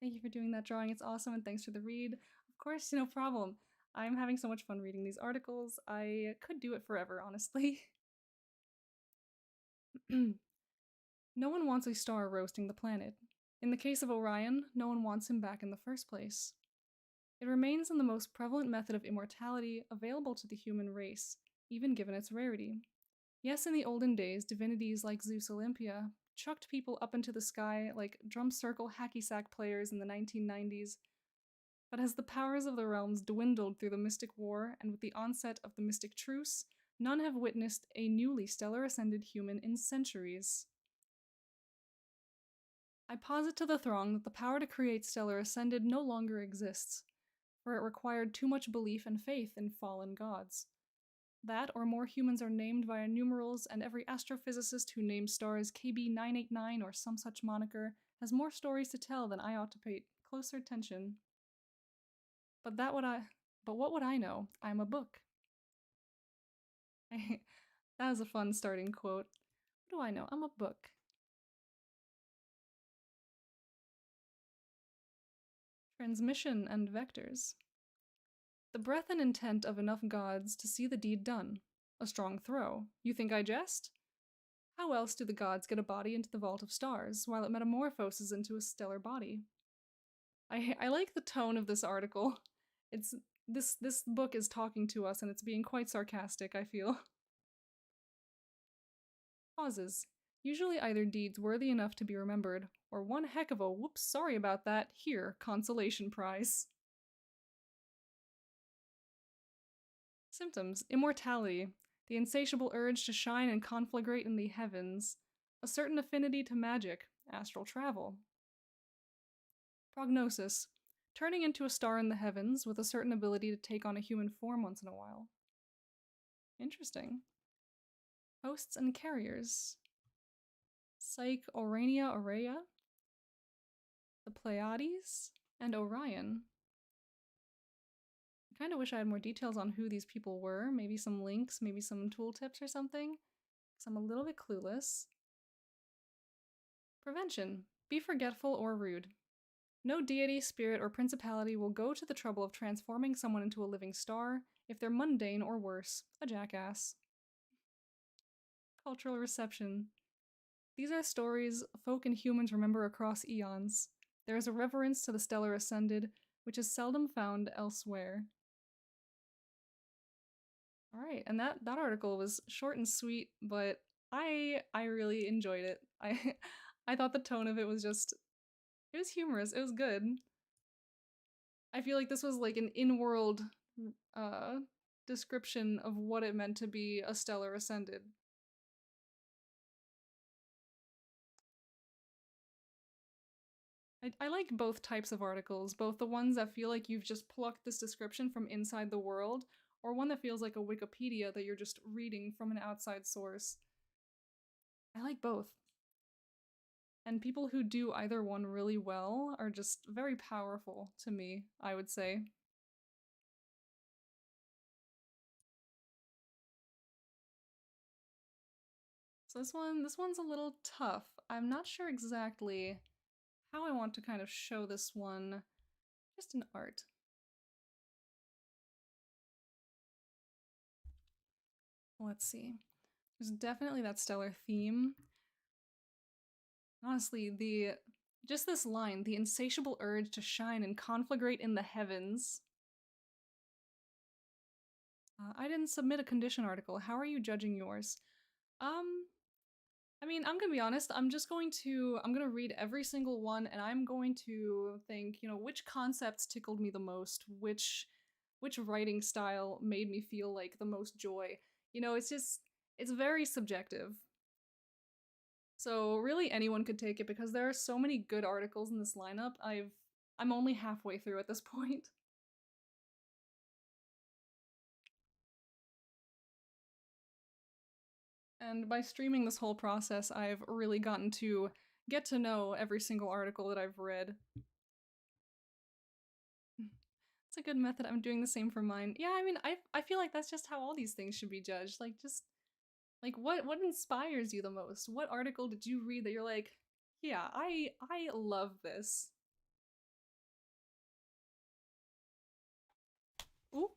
Thank you for doing that drawing, it's awesome, and thanks for the read. Of course, no problem. I'm having so much fun reading these articles. I could do it forever, honestly. No one wants a star roasting the planet. In the case of Orion, no one wants him back in the first place. It remains the most prevalent method of immortality available to the human race, even given its rarity. Yes, in the olden days, divinities like Zeus Olympia chucked people up into the sky like drum circle hacky sack players in the 1990s. But as the powers of the realms dwindled through the Mystic War and with the onset of the Mystic Truce, none have witnessed a newly stellar ascended human in centuries. I posit to the throng that the power to create stellar ascended no longer exists, for it required too much belief and faith in fallen gods. That or more humans are named via numerals, and every astrophysicist who names stars KB989 or some such moniker has more stories to tell than I ought to pay closer attention. But what would I know? I'm a book. That was a fun starting quote. What do I know? I'm a book. Transmission and vectors. The breath and intent of enough gods to see the deed done. A strong throw. You think I jest? How else do the gods get a body into the vault of stars, while it metamorphoses into a stellar body? I like the tone of this article. This book is talking to us and it's being quite sarcastic, I feel. Causes. Usually either deeds worthy enough to be remembered, or one heck of a whoops, sorry about that, here, consolation prize. Symptoms. Immortality. The insatiable urge to shine and conflagrate in the heavens. A certain affinity to magic. Astral travel. Prognosis. Turning into a star in the heavens with a certain ability to take on a human form once in a while. Interesting. Hosts and carriers. Psyche Orania Aurea, the Pleiades, and Orion. I kind of wish I had more details on who these people were, maybe some links, maybe some tooltips or something, because I'm a little bit clueless. Prevention. Be forgetful or rude. No deity, spirit, or principality will go to the trouble of transforming someone into a living star if they're mundane or worse, a jackass. Cultural reception. These are stories folk and humans remember across eons. There is a reverence to the stellar ascended, which is seldom found elsewhere. Alright, and that article was short and sweet, but I really enjoyed it. I thought the tone of it was just, it was humorous, it was good. I feel like this was like an in-world description of what it meant to be a stellar ascended. I like both types of articles, both the ones that feel like you've just plucked this description from inside the world, or one that feels like a Wikipedia that you're just reading from an outside source. I like both. And people who do either one really well are just very powerful to me, I would say. So this one's a little tough. I'm not sure exactly how I want to kind of show this one just in art. Let's see. There's definitely that stellar theme. Honestly, just this line, the insatiable urge to shine and conflagrate in the heavens. I didn't submit a condition article. How are you judging yours? I mean, I'm gonna be honest, I'm gonna read every single one and I'm going to think, you know, which concepts tickled me the most, which writing style made me feel like the most joy. You know, it's very subjective. So really anyone could take it because there are so many good articles in this lineup. I'm only halfway through at this point. And by streaming this whole process, I've really gotten to get to know every single article that I've read. It's a good method. I'm doing the same for mine. Yeah, I mean, I feel like that's just how all these things should be judged. Like, just like what inspires you the most? What article did you read that you're like, yeah, I love this. Ooh,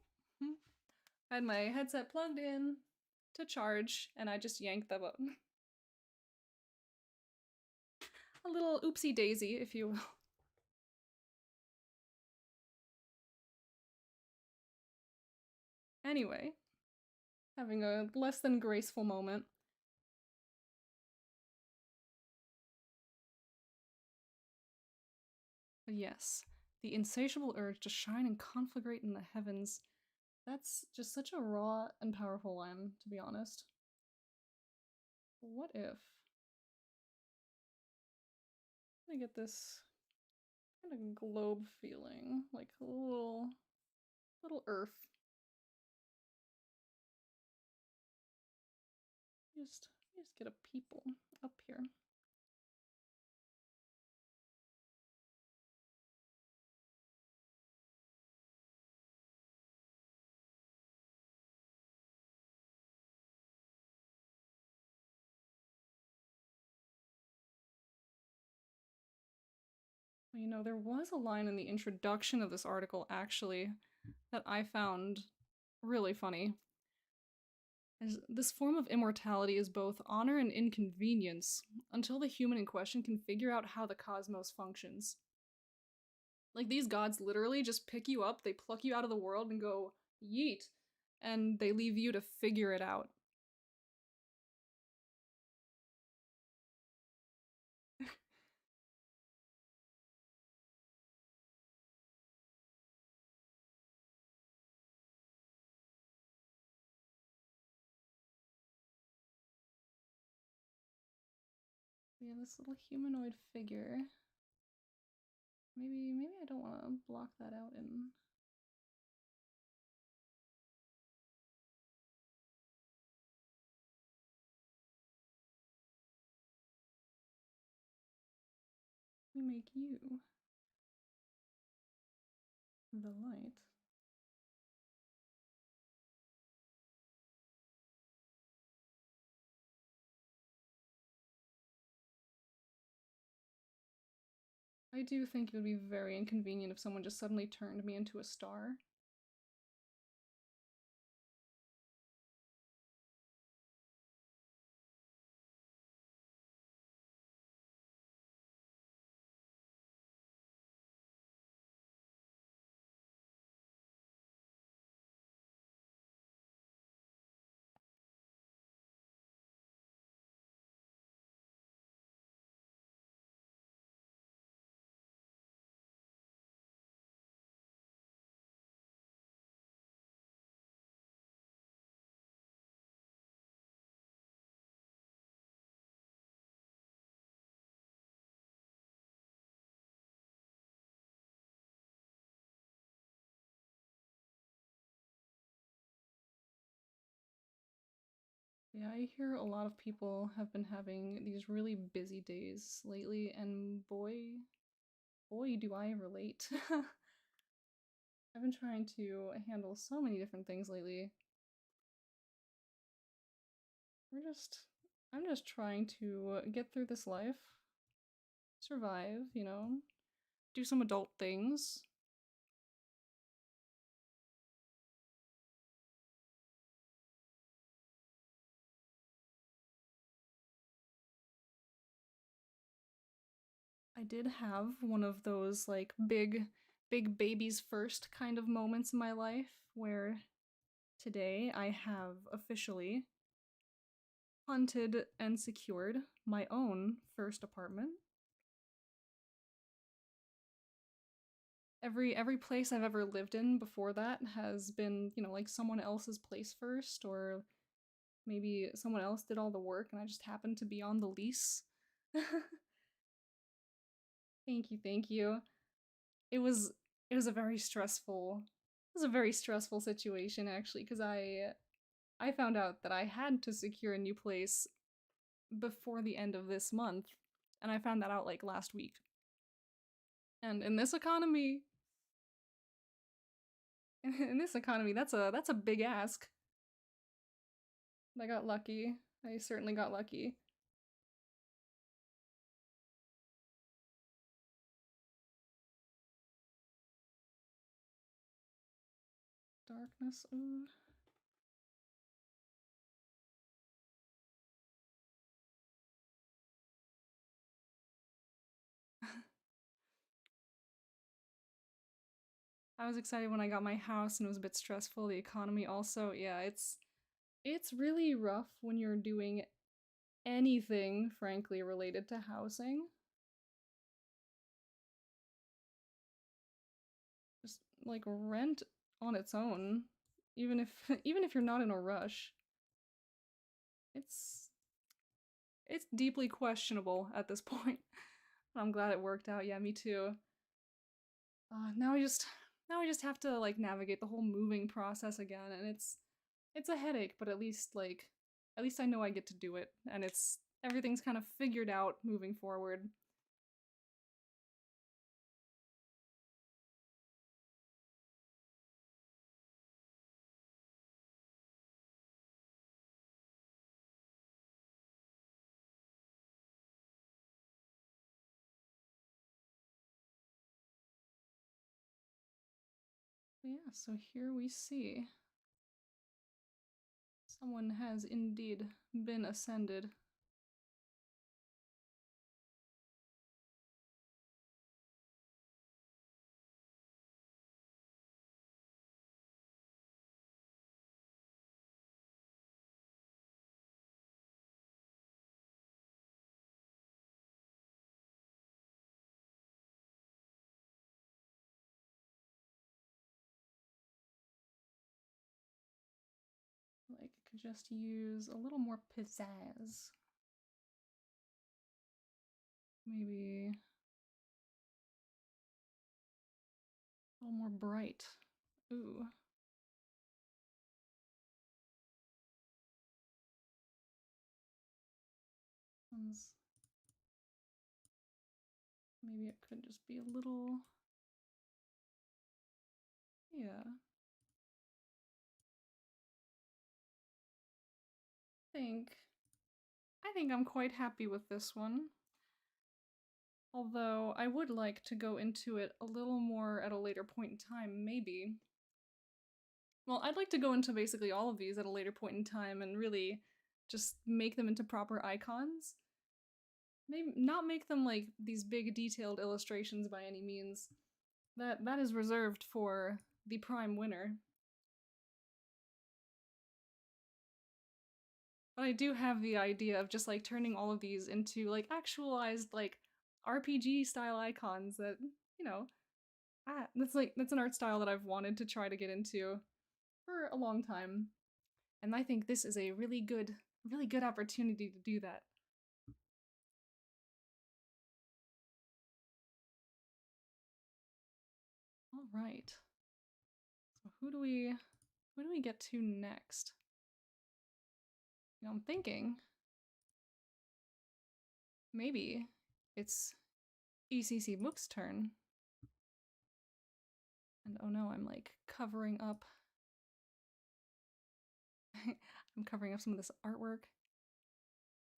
I had my headset plugged in to charge, and I just yanked the button. A little oopsie daisy, if you will. Anyway, having a less than graceful moment. Yes, the insatiable urge to shine and conflagrate in the heavens. That's just such a raw and powerful line, to be honest. What if I get this kind of globe feeling, like a little Earth. Just get a people up here. You know, there was a line in the introduction of this article, actually, that I found really funny. This form of immortality is both honor and inconvenience until the human in question can figure out how the cosmos functions. Like, these gods literally just pick you up, they pluck you out of the world and go, yeet, and they leave you to figure it out. We have this little humanoid figure. Maybe I don't want to block that out in... We make you the light. I do think it would be very inconvenient if someone just suddenly turned me into a star. Yeah, I hear a lot of people have been having these really busy days lately, and boy, do I relate. I've been trying to handle so many different things lately. I'm just trying to get through this life, survive, you know, do some adult things. I did have one of those, like, big babies first kind of moments in my life where today I have officially hunted and secured my own first apartment. Every place I've ever lived in before that has been, you know, like someone else's place first, or maybe someone else did all the work and I just happened to be on the lease. Thank you, thank you. It was a very stressful situation, actually, because I found out that I had to secure a new place before the end of this month, and I found that out like last week. And in this economy, that's a big ask. I got lucky. I certainly got lucky. Darkness. Ooh. I was excited when I got my house and it was a bit stressful. The economy also. Yeah, it's really rough when you're doing anything, frankly, related to housing. Just like rent on its own, even if even if you're not in a rush, it's deeply questionable at this point. I'm glad it worked out. Yeah, me too. Now we just have to like navigate the whole moving process again, and it's a headache, but at least I know I get to do it, and it's everything's kind of figured out moving forward. Yeah, so here we see someone has indeed been ascended. Like, it could just use a little more pizzazz. Maybe a little more bright. Ooh. Maybe it could just be a little. Yeah. think I think I'm quite happy with this one. Although I would like to go into it a little more at a later point in time, maybe. Well, I'd like to go into basically all of these at a later point in time and really just make them into proper icons. Maybe not make them like these big detailed illustrations by any means. That is reserved for the prime winner. But I do have the idea of just like turning all of these into like actualized like RPG style icons that, you know, that's an art style that I've wanted to try to get into for a long time. And I think this is a really good opportunity to do that. All right. So who do we get to next? You know, I'm thinking maybe it's ECC Book's turn. And oh no, I'm like covering up. I'm covering up some of this artwork.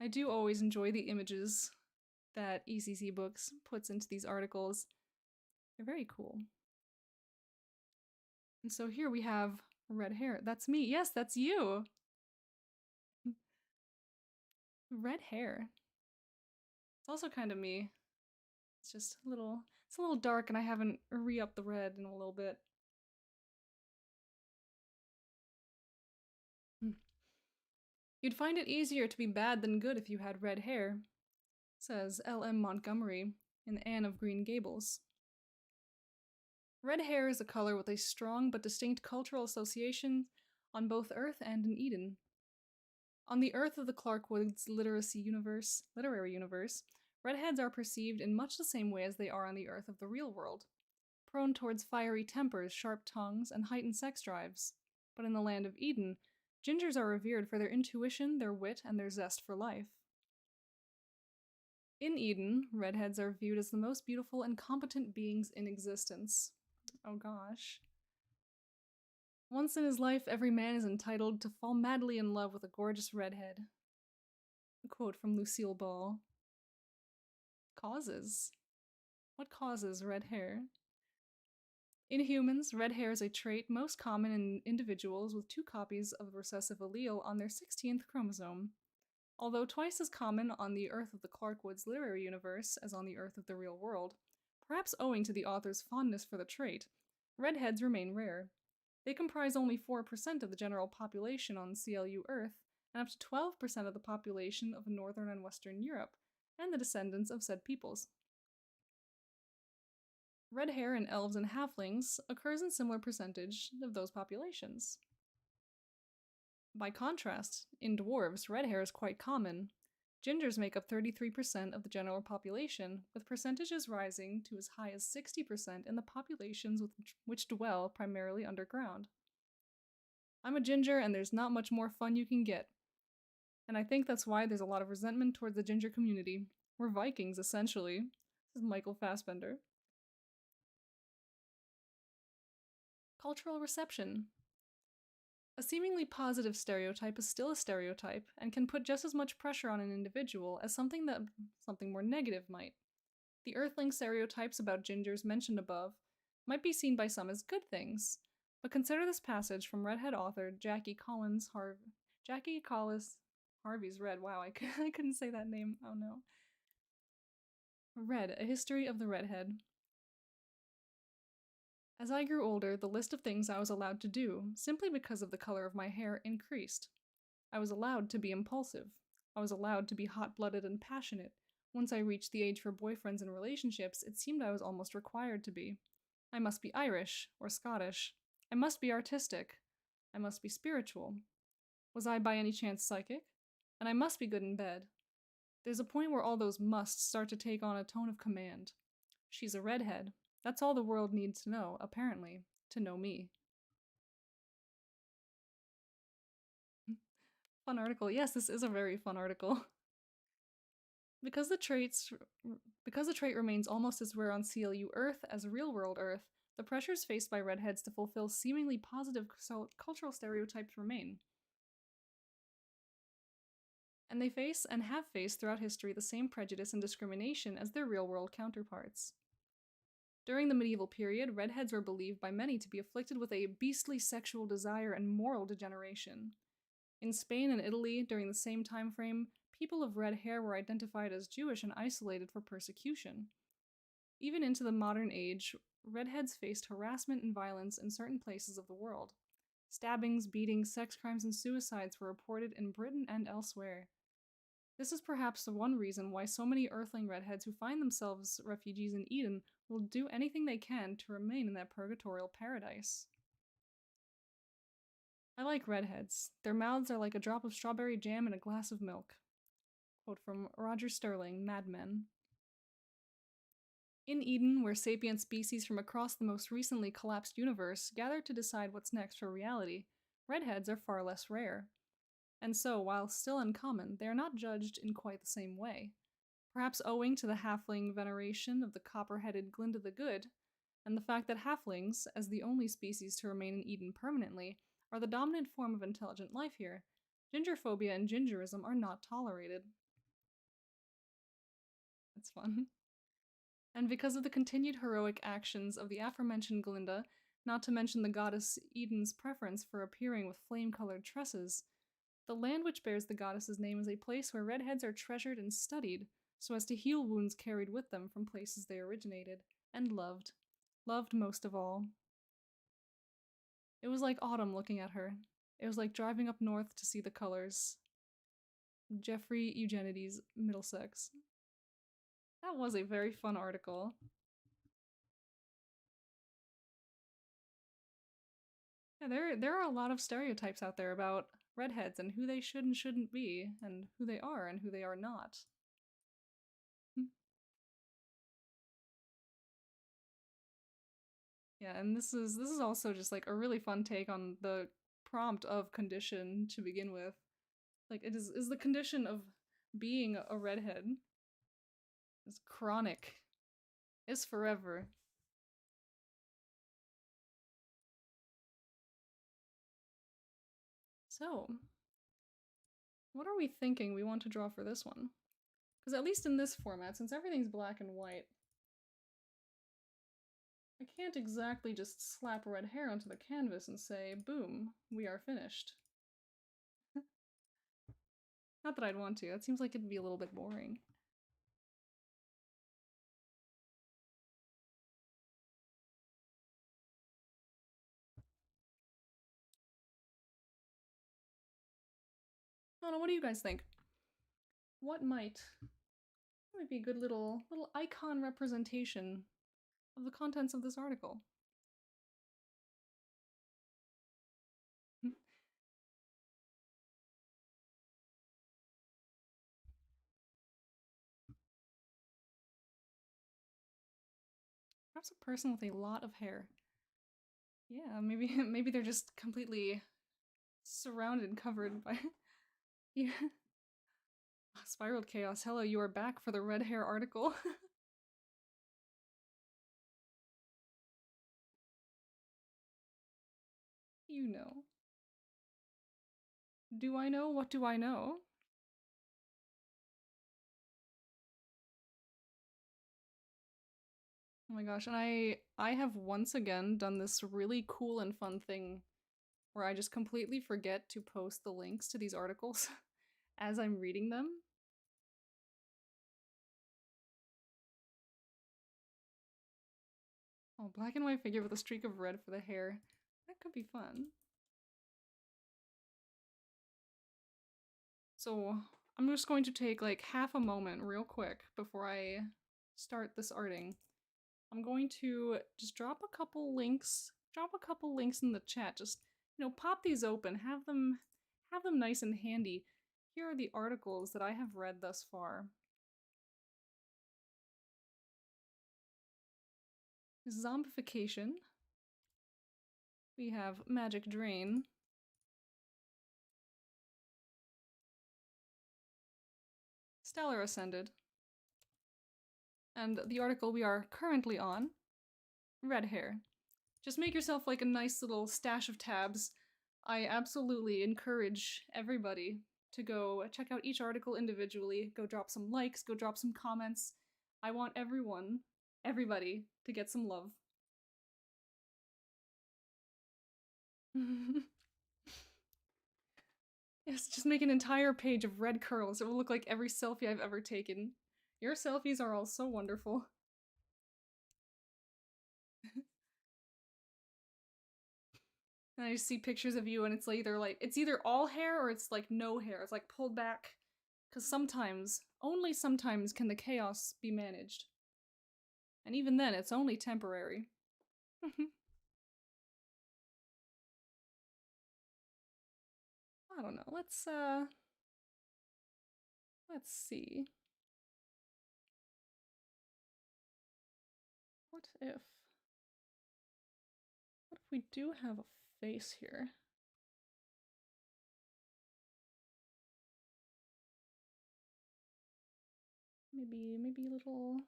I do always enjoy the images that ECC Books puts into these articles. They're very cool. And so here we have red hair. That's me. Yes, that's you. Red hair. It's also kind of me. It's just it's a little dark and I haven't re-upped the red in a little bit. You'd find it easier to be bad than good if you had red hair, says L.M. Montgomery in Anne of Green Gables. Red hair is a color with a strong but distinct cultural association on both Earth and in Eden. On the Earth of the Clarkwoods literary universe, redheads are perceived in much the same way as they are on the Earth of the real world, prone towards fiery tempers, sharp tongues, and heightened sex drives. But in the land of Eden, gingers are revered for their intuition, their wit, and their zest for life. In Eden, redheads are viewed as the most beautiful and competent beings in existence. Oh gosh. Once in his life, every man is entitled to fall madly in love with a gorgeous redhead. A quote from Lucille Ball. Causes. What causes red hair? In humans, red hair is a trait most common in individuals with 2 copies of the recessive allele on their 16th chromosome. Although twice as common on the Earth of the Clarkwoods literary universe as on the Earth of the real world, perhaps owing to the author's fondness for the trait, redheads remain rare. They comprise only 4% of the general population on CLU Earth, and up to 12% of the population of Northern and Western Europe, and the descendants of said peoples. Red hair in elves and halflings occurs in similar percentage of those populations. By contrast, in dwarves, red hair is quite common. Gingers make up 33% of the general population, with percentages rising to as high as 60% in the populations which dwell primarily underground. I'm a ginger, and there's not much more fun you can get. And I think that's why there's a lot of resentment towards the ginger community. We're Vikings, essentially. This is Michael Fassbender. Cultural reception. A seemingly positive stereotype is still a stereotype and can put just as much pressure on an individual as something more negative might. The Earthling stereotypes about gingers mentioned above might be seen by some as good things, but consider this passage from redhead author Jackie Collis Harvey's Red. Wow, I couldn't say that name. Oh no. Red, A History of the Redhead. As I grew older, the list of things I was allowed to do, simply because of the color of my hair, increased. I was allowed to be impulsive. I was allowed to be hot-blooded and passionate. Once I reached the age for boyfriends and relationships, it seemed I was almost required to be. I must be Irish, or Scottish. I must be artistic. I must be spiritual. Was I by any chance psychic? And I must be good in bed. There's a point where all those musts start to take on a tone of command. She's a redhead. That's all the world needs to know, apparently, to know me. Fun article. Yes, this is a very fun article. Because the trait remains almost as rare on CLU Earth as real-world Earth, the pressures faced by redheads to fulfill seemingly positive cultural stereotypes remain. And they face, and have faced throughout history, the same prejudice and discrimination as their real-world counterparts. During the medieval period, redheads were believed by many to be afflicted with a beastly sexual desire and moral degeneration. In Spain and Italy, during the same time frame, people of red hair were identified as Jewish and isolated for persecution. Even into the modern age, redheads faced harassment and violence in certain places of the world. Stabbings, beatings, sex crimes, and suicides were reported in Britain and elsewhere. This is perhaps the one reason why so many Earthling redheads who find themselves refugees in Eden will do anything they can to remain in that purgatorial paradise. I like redheads. Their mouths are like a drop of strawberry jam in a glass of milk. Quote from Roger Sterling, Mad Men. In Eden, where sapient species from across the most recently collapsed universe gather to decide what's next for reality, redheads are far less rare. And so, while still uncommon, they are not judged in quite the same way. Perhaps owing to the halfling veneration of the copper-headed Glinda the Good, and the fact that halflings, as the only species to remain in Eden permanently, are the dominant form of intelligent life here, gingerphobia and gingerism are not tolerated. That's fun. And because of the continued heroic actions of the aforementioned Glinda, not to mention the goddess Eden's preference for appearing with flame-colored tresses, the land which bears the goddess's name is a place where redheads are treasured and studied, so as to heal wounds carried with them from places they originated, and loved. Loved most of all. It was like autumn looking at her. It was like driving up north to see the colors. Jeffrey Eugenides, Middlesex. That was a very fun article. Yeah, there are a lot of stereotypes out there about redheads and who they should and shouldn't be, and who they are and who they are not. Yeah, and this is also just like a really fun take on the prompt of condition to begin with. Like it is the condition of being a redhead. It's chronic. It's forever. So, what are we thinking we want to draw for this one? Because at least in this format, since everything's black and white, I can't exactly just slap red hair onto the canvas and say, boom, we are finished. Not that I'd want to, that seems like it'd be a little bit boring. I don't know, what do you guys think? What might be a good little icon representation of the contents of this article? Perhaps a person with a lot of hair. Yeah, maybe maybe they're just completely surrounded and covered by yeah. Spiraled Chaos. Hello, you are back for the red hair article. You know. Do I know? What do I know? Oh my gosh, and I have once again done this really cool and fun thing where I just completely forget to post the links to these articles as I'm reading them. Oh, black and white figure with a streak of red for the hair. That could be fun. So I'm just going to take like half a moment real quick before I start this arting. I'm going to just drop a couple links in the chat. Just, you know, pop these open, have them nice and handy. Here are the articles that I have read thus far. Zombification. We have Magic Drain. Stellar Ascended. And the article we are currently on, Red Hair. Just make yourself like a nice little stash of tabs. I absolutely encourage everybody to go check out each article individually, go drop some likes, go drop some comments. I want everybody, to get some love. Yes, just make an entire page of red curls. It will look like every selfie I've ever taken. Your selfies are all so wonderful. And I just see pictures of you and it's it's either all hair or it's like no hair. It's like pulled back. Because sometimes, only sometimes can the chaos be managed. And even then, it's only temporary. I don't know, let's see. What if we do have a face here? Maybe a little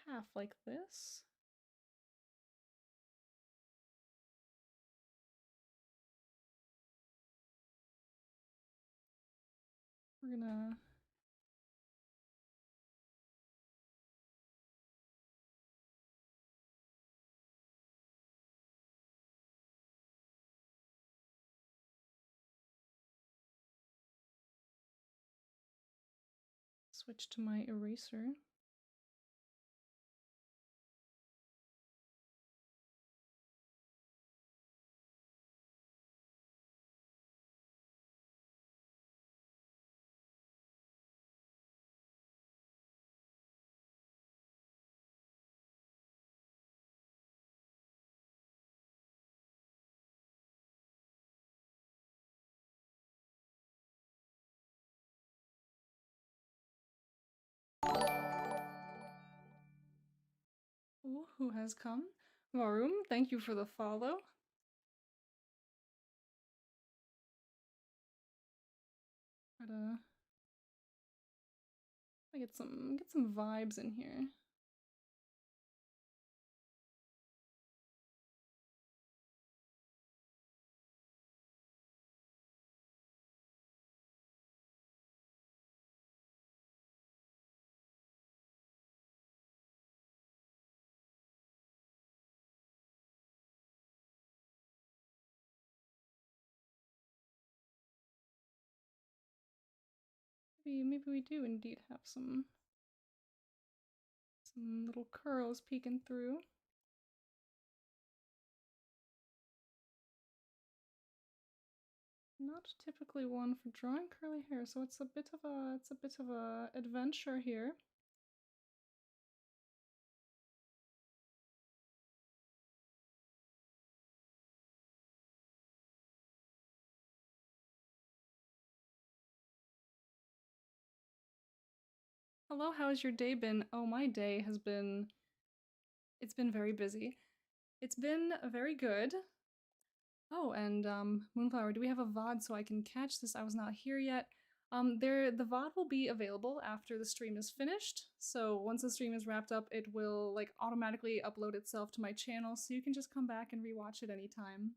half like this. We're gonna switch to my eraser. Ooh, who has come? Varum, thank you for the follow. Try to get some vibes in here. Maybe we do indeed have some little curls peeking through. Not typically one for drawing curly hair, so it's a bit of a adventure here. Hello, how has your day been? Oh, my day has been It's been very busy. It's been very good. Oh, and Moonflower, do we have a VOD so I can catch this? I was not here yet. The VOD will be available after the stream is finished. So once the stream is wrapped up, it will like automatically upload itself to my channel, so you can just come back and rewatch it anytime.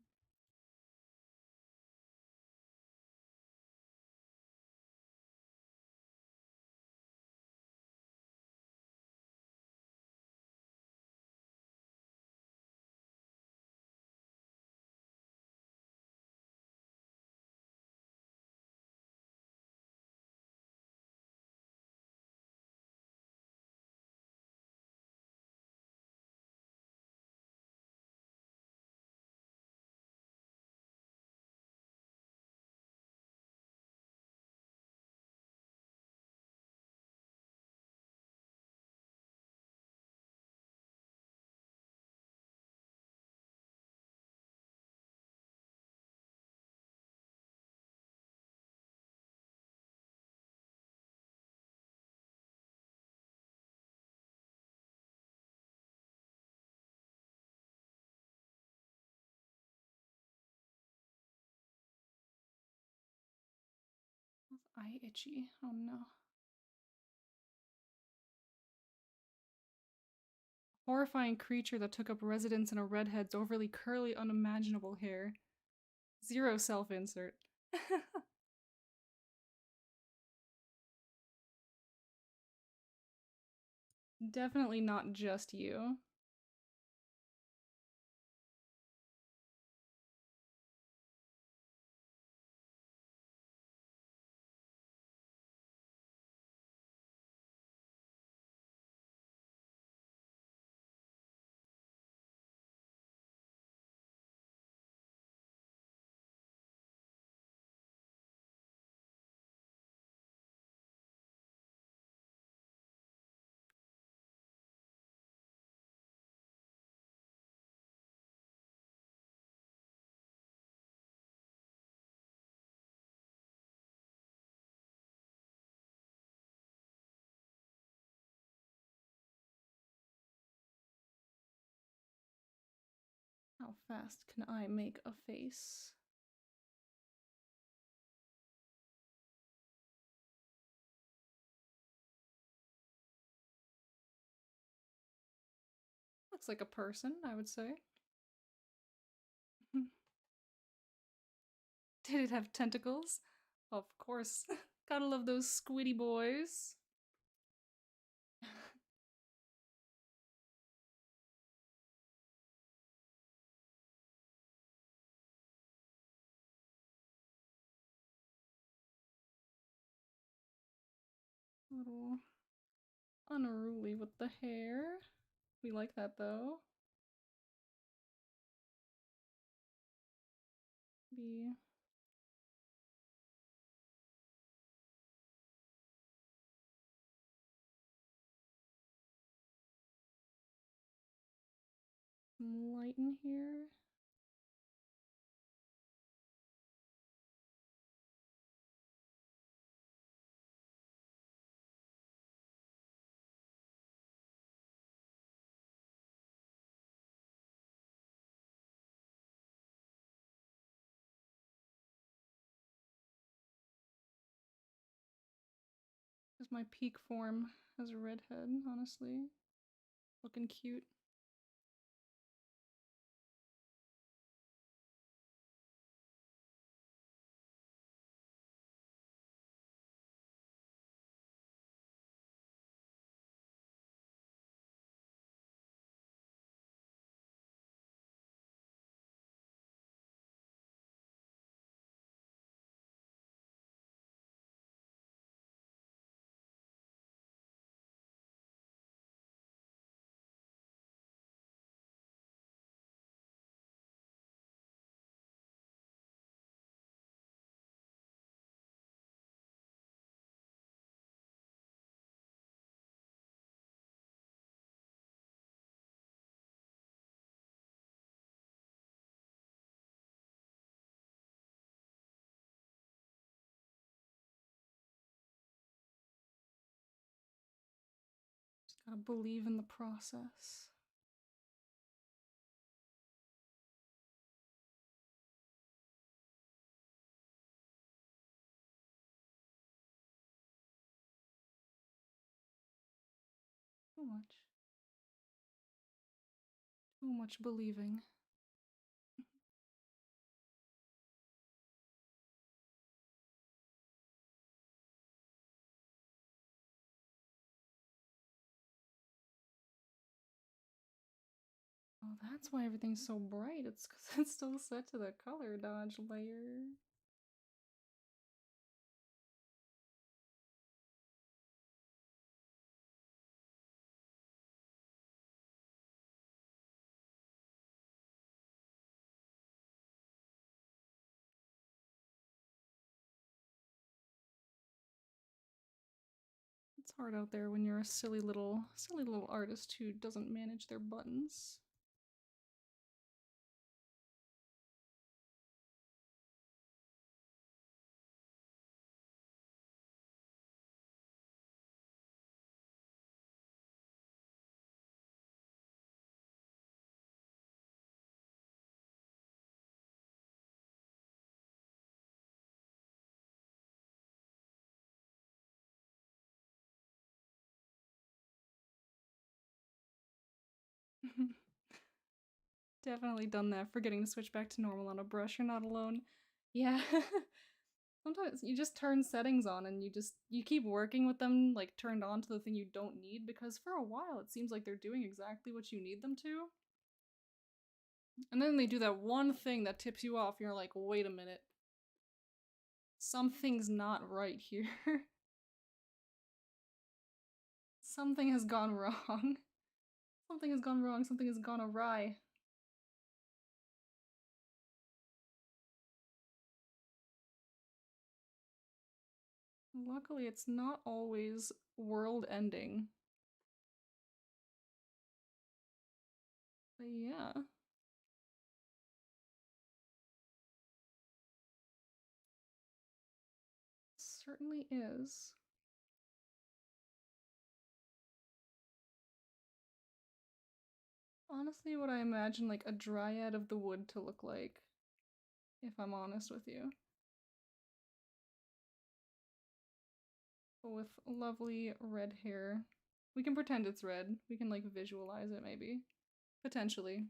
Eye itchy. Oh no. Horrifying creature that took up residence in a redhead's overly curly, unimaginable hair. Zero self-insert. Definitely not just you. How fast can I make a face? Looks like a person, I would say. Did it have tentacles? Of course. Gotta love those squiddy boys. A little unruly with the hair. We like that though. Be some light in here. Is my peak form as a redhead, honestly. Looking cute. Just gotta believe in the process. much. Too much believing. Oh, that's why everything's so bright. It's because it's still set to the color dodge layer. It's hard out there when you're a silly little artist who doesn't manage their buttons. Definitely done that, forgetting to switch back to normal on a brush. You're not alone. Yeah. Sometimes you just turn settings on and you keep working with them like turned on to the thing you don't need, because for a while it seems like they're doing exactly what you need them to. And then they do that one thing that tips you off and you're like, wait a minute. Something's not right here. Something has gone wrong. Something has gone wrong, something has gone awry. Luckily, it's not always world ending. But yeah. Certainly is. Honestly, what I imagine like a dryad of the wood to look like, if I'm honest with you. But with lovely red hair. We can pretend it's red. We can like visualize it maybe. Potentially.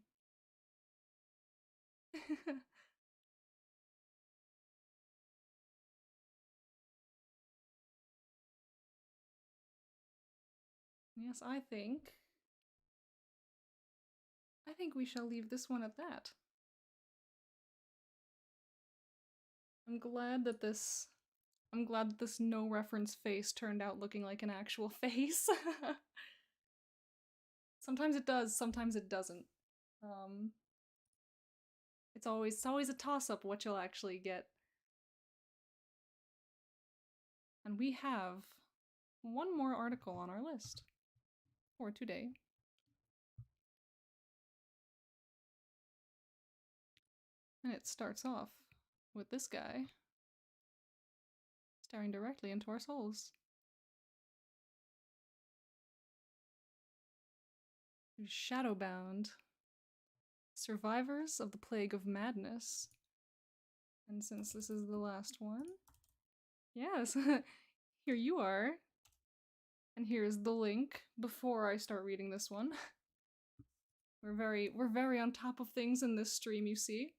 Yes, I think we shall leave this one at that. I'm glad that this no reference face turned out looking like an actual face. Sometimes it does, sometimes it doesn't. It's always a toss-up what you'll actually get. And we have one more article on our list for today. And it starts off with this guy staring directly into our souls. Shadowbound. Survivors of the Plague of Madness. And since this is the last one, yes, here you are. And here's the link before I start reading this one. We're very on top of things in this stream, you see.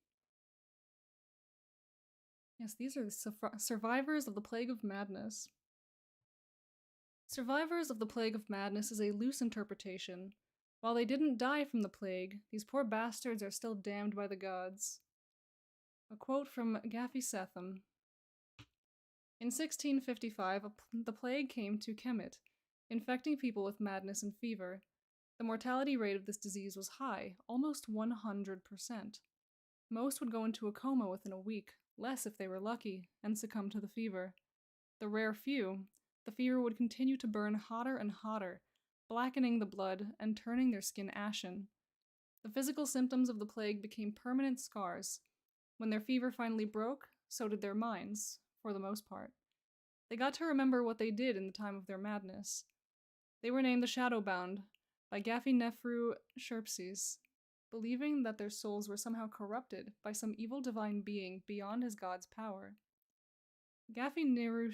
Yes, these are the survivors of the Plague of Madness. Survivors of the Plague of Madness is a loose interpretation. While they didn't die from the plague, these poor bastards are still damned by the gods. A quote from Gaffy Setham. In 1655, the plague came to Kemet, infecting people with madness and fever. The mortality rate of this disease was high, almost 100%. Most would go into a coma within a week, less if they were lucky, and succumb to the fever. The rare few, the fever would continue to burn hotter and hotter, blackening the blood and turning their skin ashen. The physical symptoms of the plague became permanent scars. When their fever finally broke, so did their minds, for the most part. They got to remember what they did in the time of their madness. They were named the Shadowbound by Gaffy Nefru Sherpses, believing that their souls were somehow corrupted by some evil divine being beyond his god's power. Gaffy Nefru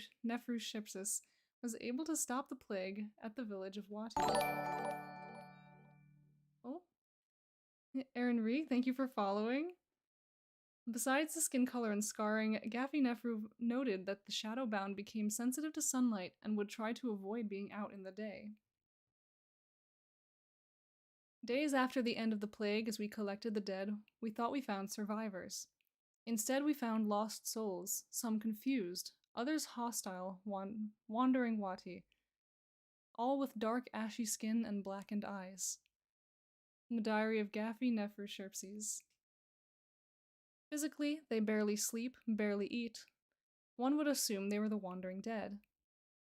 Sherpses was able to stop the plague at the village of Wati. Oh, Aaron Ree, thank you for following. Besides the skin color and scarring, Gaffy Nefru noted that the Shadowbound became sensitive to sunlight and would try to avoid being out in the day. Days after the end of the plague, as we collected the dead, we thought we found survivors. Instead, we found lost souls, some confused, others hostile, wandering Wati, all with dark ashy skin and blackened eyes. From the diary of Gaffy Nefru Sherpses. Physically, they barely sleep, barely eat. One would assume they were the wandering dead.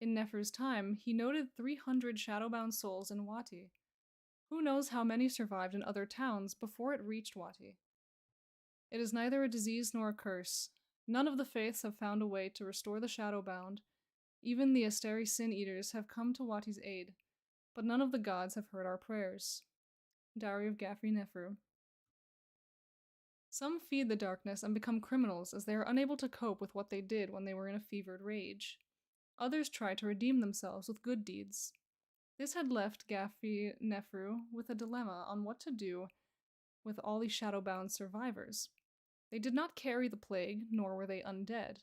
In Nefru's time, he noted 300 shadowbound souls in Wati. Who knows how many survived in other towns before it reached Wati? It is neither a disease nor a curse. None of the faiths have found a way to restore the shadowbound. Even the Asteri Sin Eaters have come to Wati's aid, but none of the gods have heard our prayers. Diary of Gaffy Nefru. Some feed the darkness and become criminals as they are unable to cope with what they did when they were in a fevered rage. Others try to redeem themselves with good deeds. This had left Gaffy Nefru with a dilemma on what to do with all these shadowbound survivors. They did not carry the plague, nor were they undead.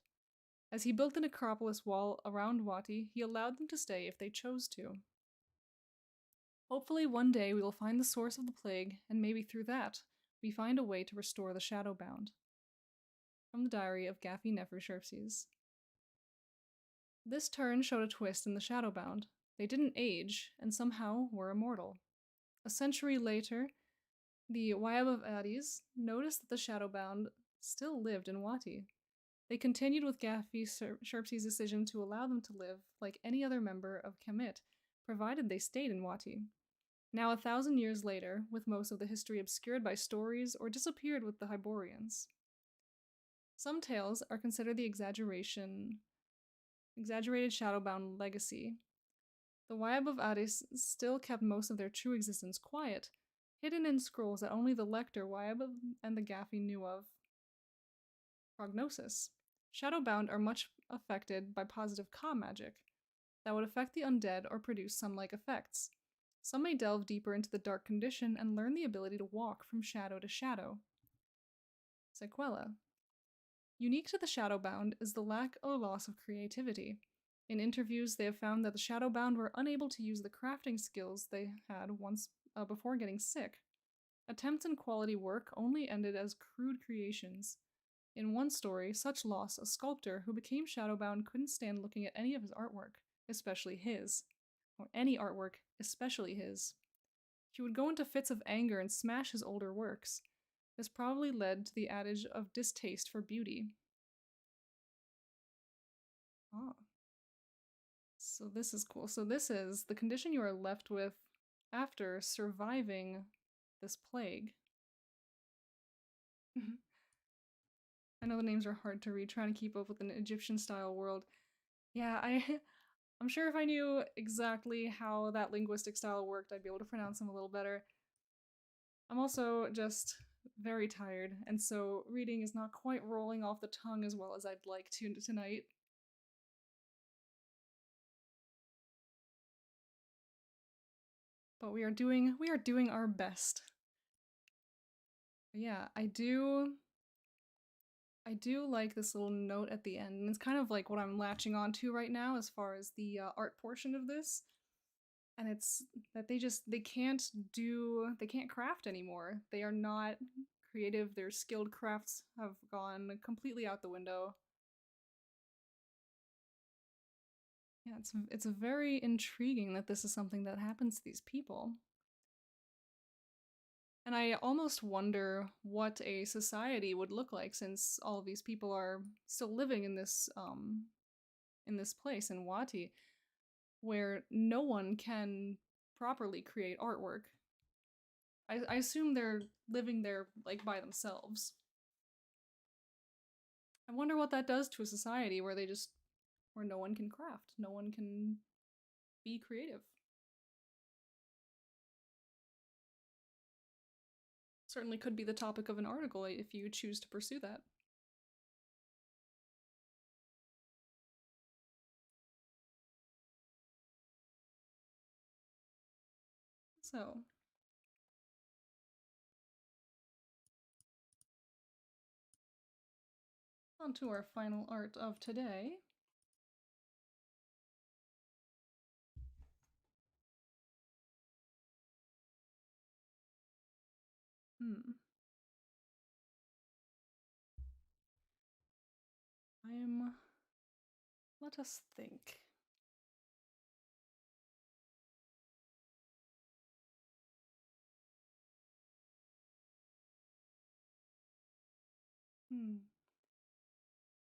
As he built the necropolis wall around Wati, he allowed them to stay if they chose to. Hopefully one day we will find the source of the plague, and maybe through that, we find a way to restore the shadowbound. From the diary of Gaffy Nefru Sherpses. This turn showed a twist in the shadowbound. They didn't age, and somehow were immortal. A century later, the Wyab of Adis noticed that the shadowbound still lived in Wati. They continued with Gaffy Sherpses' decision to allow them to live like any other member of Kemet, provided they stayed in Wati. Now 1,000 years later, with most of the history obscured by stories or disappeared with the Hyborians. Some tales are considered the exaggerated shadowbound legacy. The Wyab of Adis still kept most of their true existence quiet, hidden in scrolls that only the lector Wyab and the Gaffy knew of. Prognosis. Shadowbound are much affected by positive Ka magic that would affect the undead or produce sun-like effects. Some may delve deeper into the dark condition and learn the ability to walk from shadow to shadow. Sequela. Unique to the shadowbound is the lack or loss of creativity. In interviews, they have found that the shadowbound were unable to use the crafting skills they had once before getting sick. Attempts in quality work only ended as crude creations. In one story, such loss, a sculptor who became shadowbound couldn't stand looking at any of his artwork, especially his. Or any artwork, especially his. He would go into fits of anger and smash his older works. This probably led to the adage of distaste for beauty. Ah. So this is cool. So this is the condition you are left with after surviving this plague. I know the names are hard to read, trying to keep up with an Egyptian-style world. Yeah, I'm sure if I knew exactly how that linguistic style worked, I'd be able to pronounce them a little better. I'm also just very tired, and so reading is not quite rolling off the tongue as well as I'd like to tonight. But we are doing our best. But yeah, I do like this little note at the end, and it's kind of like what I'm latching onto right now as far as the art portion of this. And it's that they can't craft anymore. They are not creative. Their skilled crafts have gone completely out the window. Yeah, it's very intriguing that this is something that happens to these people. And I almost wonder what a society would look like, since all of these people are still living in this place in Wati, where no one can properly create artwork. I assume they're living there like by themselves. I wonder what that does to a society where where no one can craft, no one can be creative. Certainly could be the topic of an article if you choose to pursue that. So, on to our final art of today. Let us think.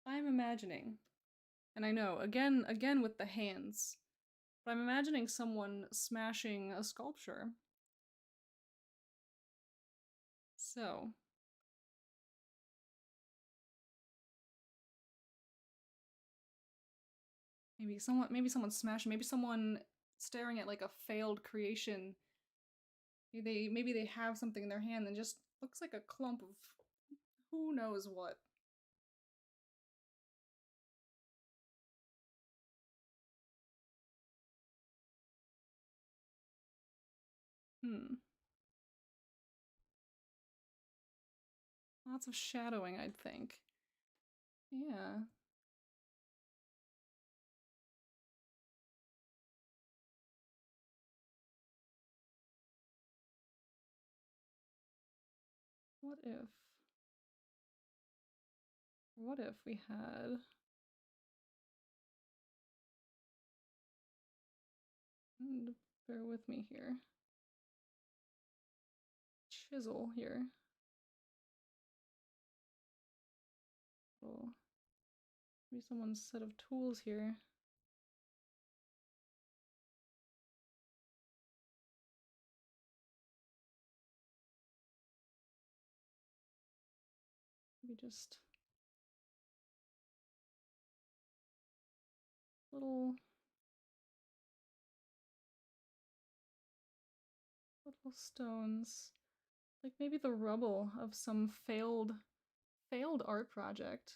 I'm imagining, and I know, again with the hands, but I'm imagining someone smashing a sculpture. So, maybe someone smashing, maybe someone staring at like a failed creation. Maybe they have something in their hand and just looks like a clump of who knows what. Lots of shadowing, I'd think. Yeah. What if we had... And bear with me here. Chisel here. Oh, maybe someone's set of tools here. Maybe just little stones. Like maybe the rubble of some failed art project.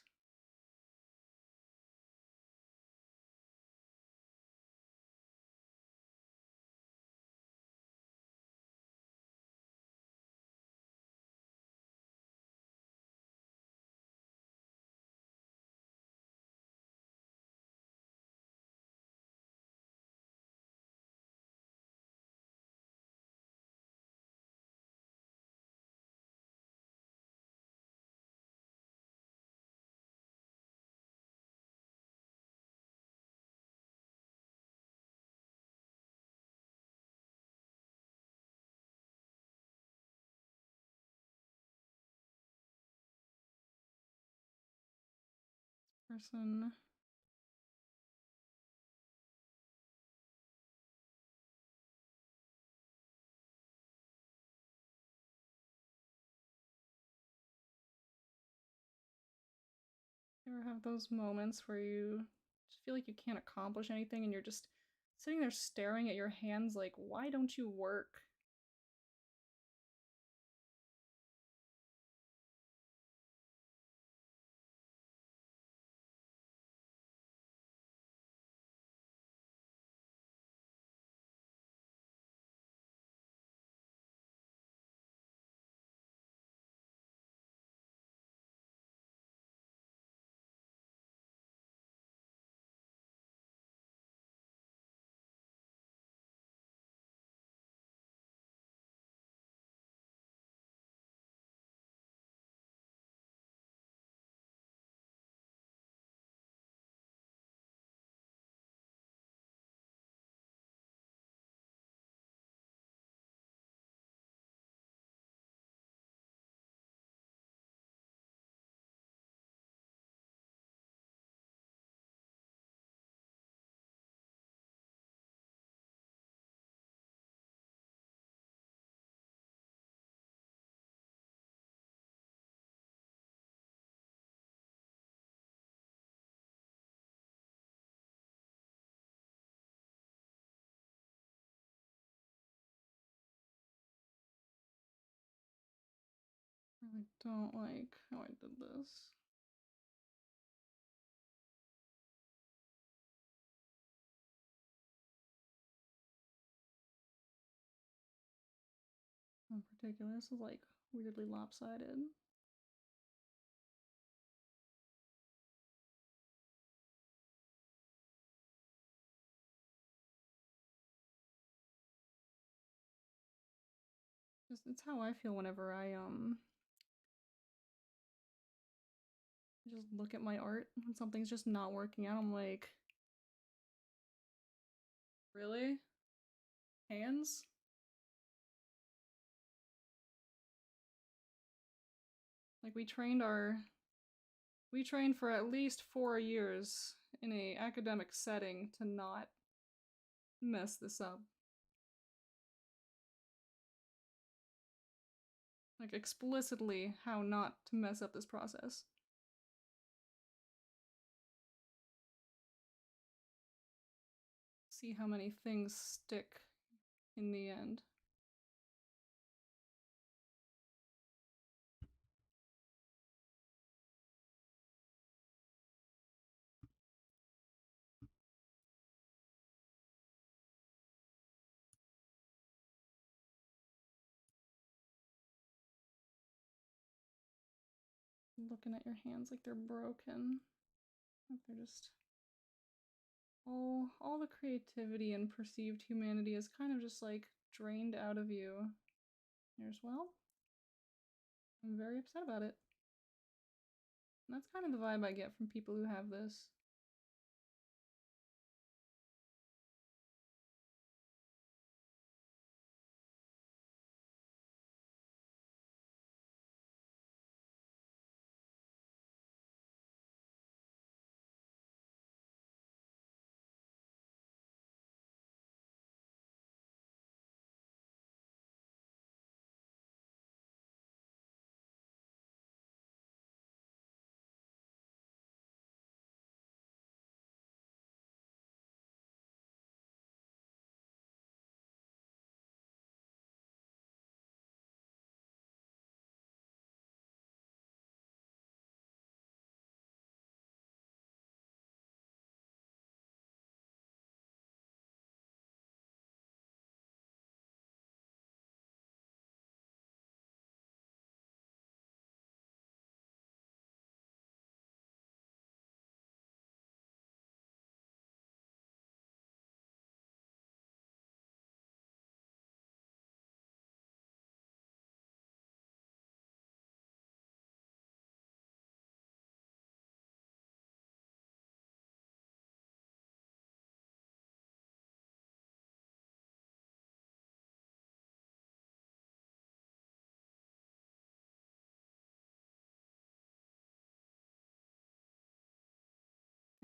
Person. You ever have those moments where you just feel like you can't accomplish anything and you're just sitting there staring at your hands like, why don't you work? I don't like how I did this. in particular. This is like weirdly lopsided. It's how I feel whenever I just look at my art and something's just not working out. I'm like, really? Hands? Like we trained for at least 4 years in a academic setting to not mess this up. Like explicitly how not to mess up this process. See how many things stick in the end. Looking at your hands like they're broken. Like they're just all the creativity and perceived humanity is kind of just like drained out of you. Here's, well, I'm very upset about it. And that's kind of the vibe I get from people who have this.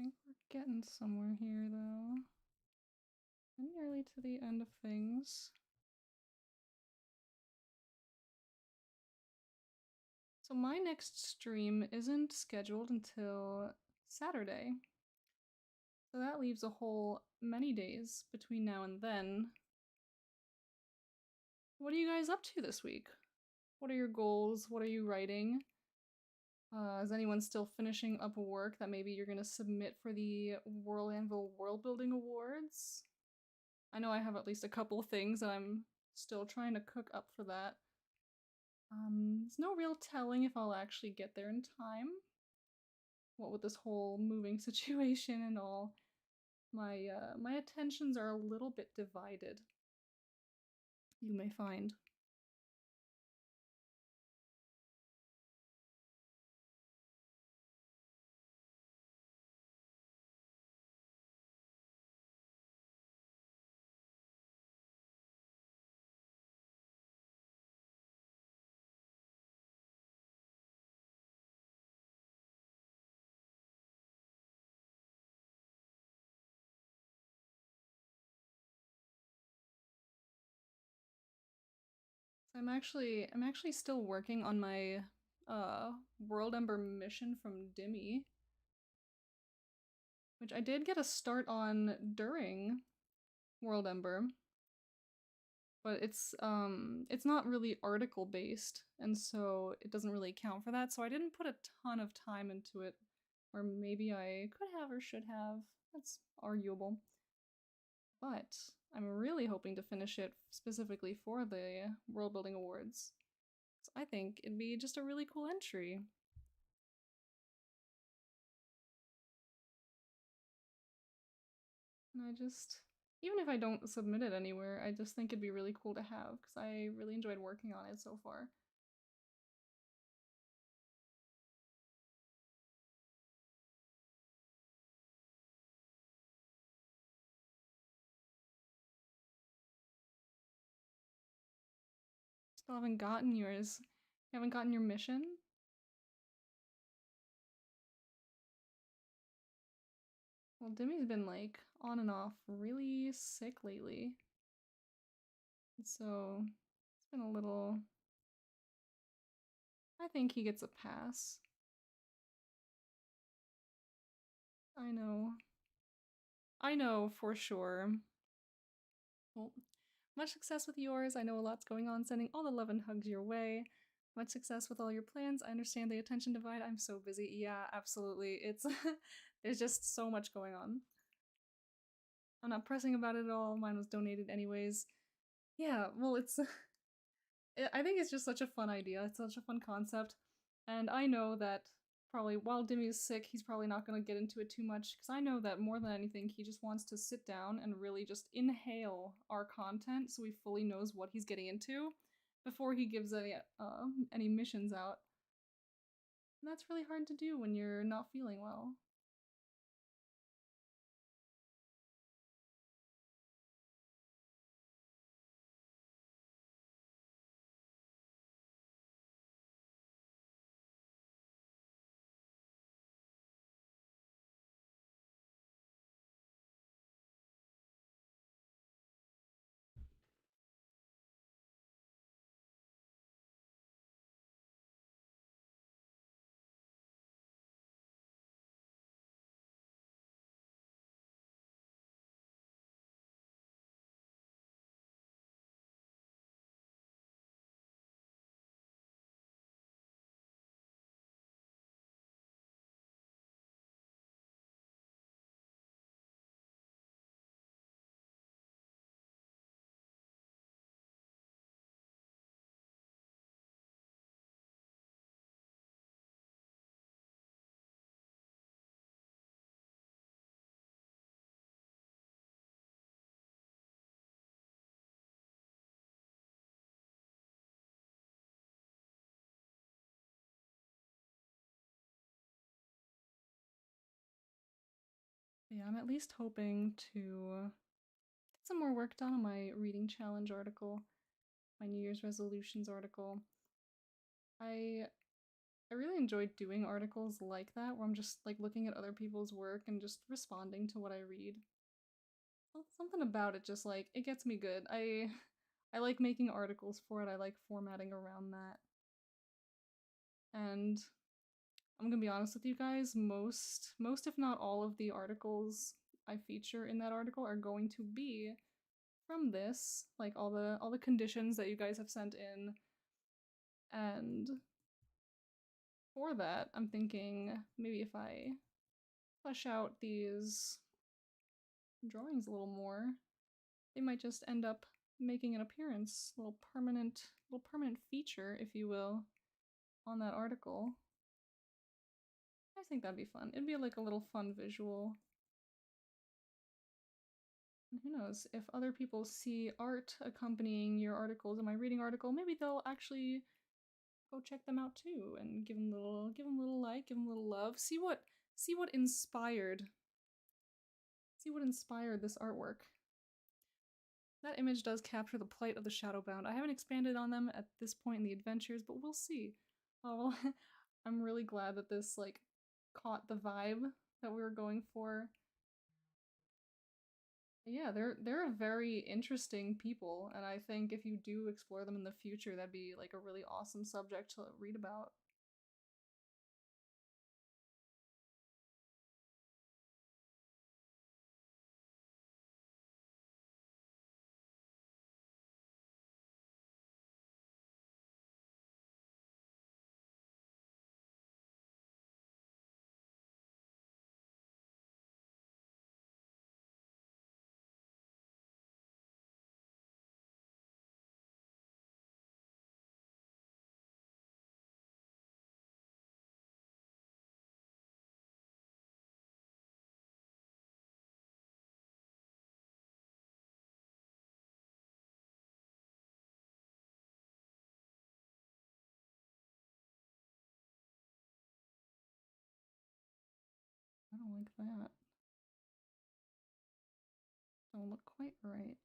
I think we're getting somewhere here though. And nearly to the end of things. So my next stream isn't scheduled until Saturday. So that leaves a whole many days between now and then. What are you guys up to this week? What are your goals? What are you writing? Is anyone still finishing up work that maybe you're gonna submit for the WorldAnvil World Building Awards? I know I have at least a couple things that I'm still trying to cook up for that. There's no real telling if I'll actually get there in time. What with this whole moving situation and all, my attentions are a little bit divided, you may find. I'm actually still working on my WorldEmber mission from Dimmy, which I did get a start on during WorldEmber, but it's not really article based, and so it doesn't really count for that. So I didn't put a ton of time into it, or maybe I could have or should have. That's arguable. But I'm really hoping to finish it specifically for the World Building Awards. So I think it'd be just a really cool entry. And I just, even if I don't submit it anywhere, I just think it'd be really cool to have because I really enjoyed working on it so far. Still haven't gotten yours. You haven't gotten your mission? Well, Demi's been like on and off really sick lately. So it's been a little. I think he gets a pass. I know. I know for sure. Well, much success with yours. I know a lot's going on. Sending all the love and hugs your way. Much success with all your plans. I understand the attention divide. I'm so busy. Yeah, absolutely. It's there's just so much going on. I'm not pressing about it at all. Mine was donated anyways. Yeah, well, it's I think it's just such a fun idea. It's such a fun concept. And I know that probably while Demi's sick, he's probably not going to get into it too much because I know that more than anything, he just wants to sit down and really just inhale our content so he fully knows what he's getting into before he gives any missions out. And that's really hard to do when you're not feeling well. But yeah, I'm at least hoping to get some more work done on my reading challenge article, my New Year's resolutions article. I really enjoyed doing articles like that where I'm just like looking at other people's work and just responding to what I read. Something about it just like it gets me good. I like making articles for it. I like formatting around that. And I'm going to be honest with you guys, most if not all of the articles I feature in that article are going to be from this, like all the conditions that you guys have sent in. And for that, I'm thinking maybe if I flesh out these drawings a little more, they might just end up making an appearance, little permanent feature, if you will, on that article. I think that'd be fun. It'd be like a little fun visual. And who knows, if other people see art accompanying your articles in my reading article, maybe they'll actually go check them out too and give them a little like, give them a little love. See what inspired this artwork. That image does capture the plight of the Shadowbound. I haven't expanded on them at this point in the adventures, but we'll see. Oh, well, I'm really glad that this like caught the vibe that we were going for. Yeah, they're a very interesting people, and I think if you do explore them in the future, that'd be like a really awesome subject to read about. like that. Don't look quite right.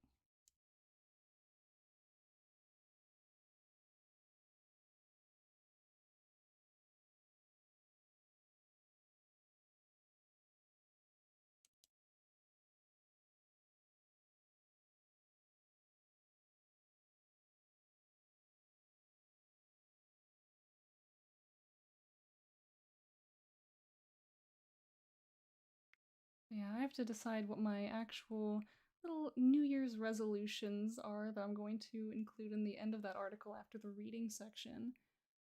Yeah, I have to decide what my actual little New Year's resolutions are that I'm going to include in the end of that article after the reading section.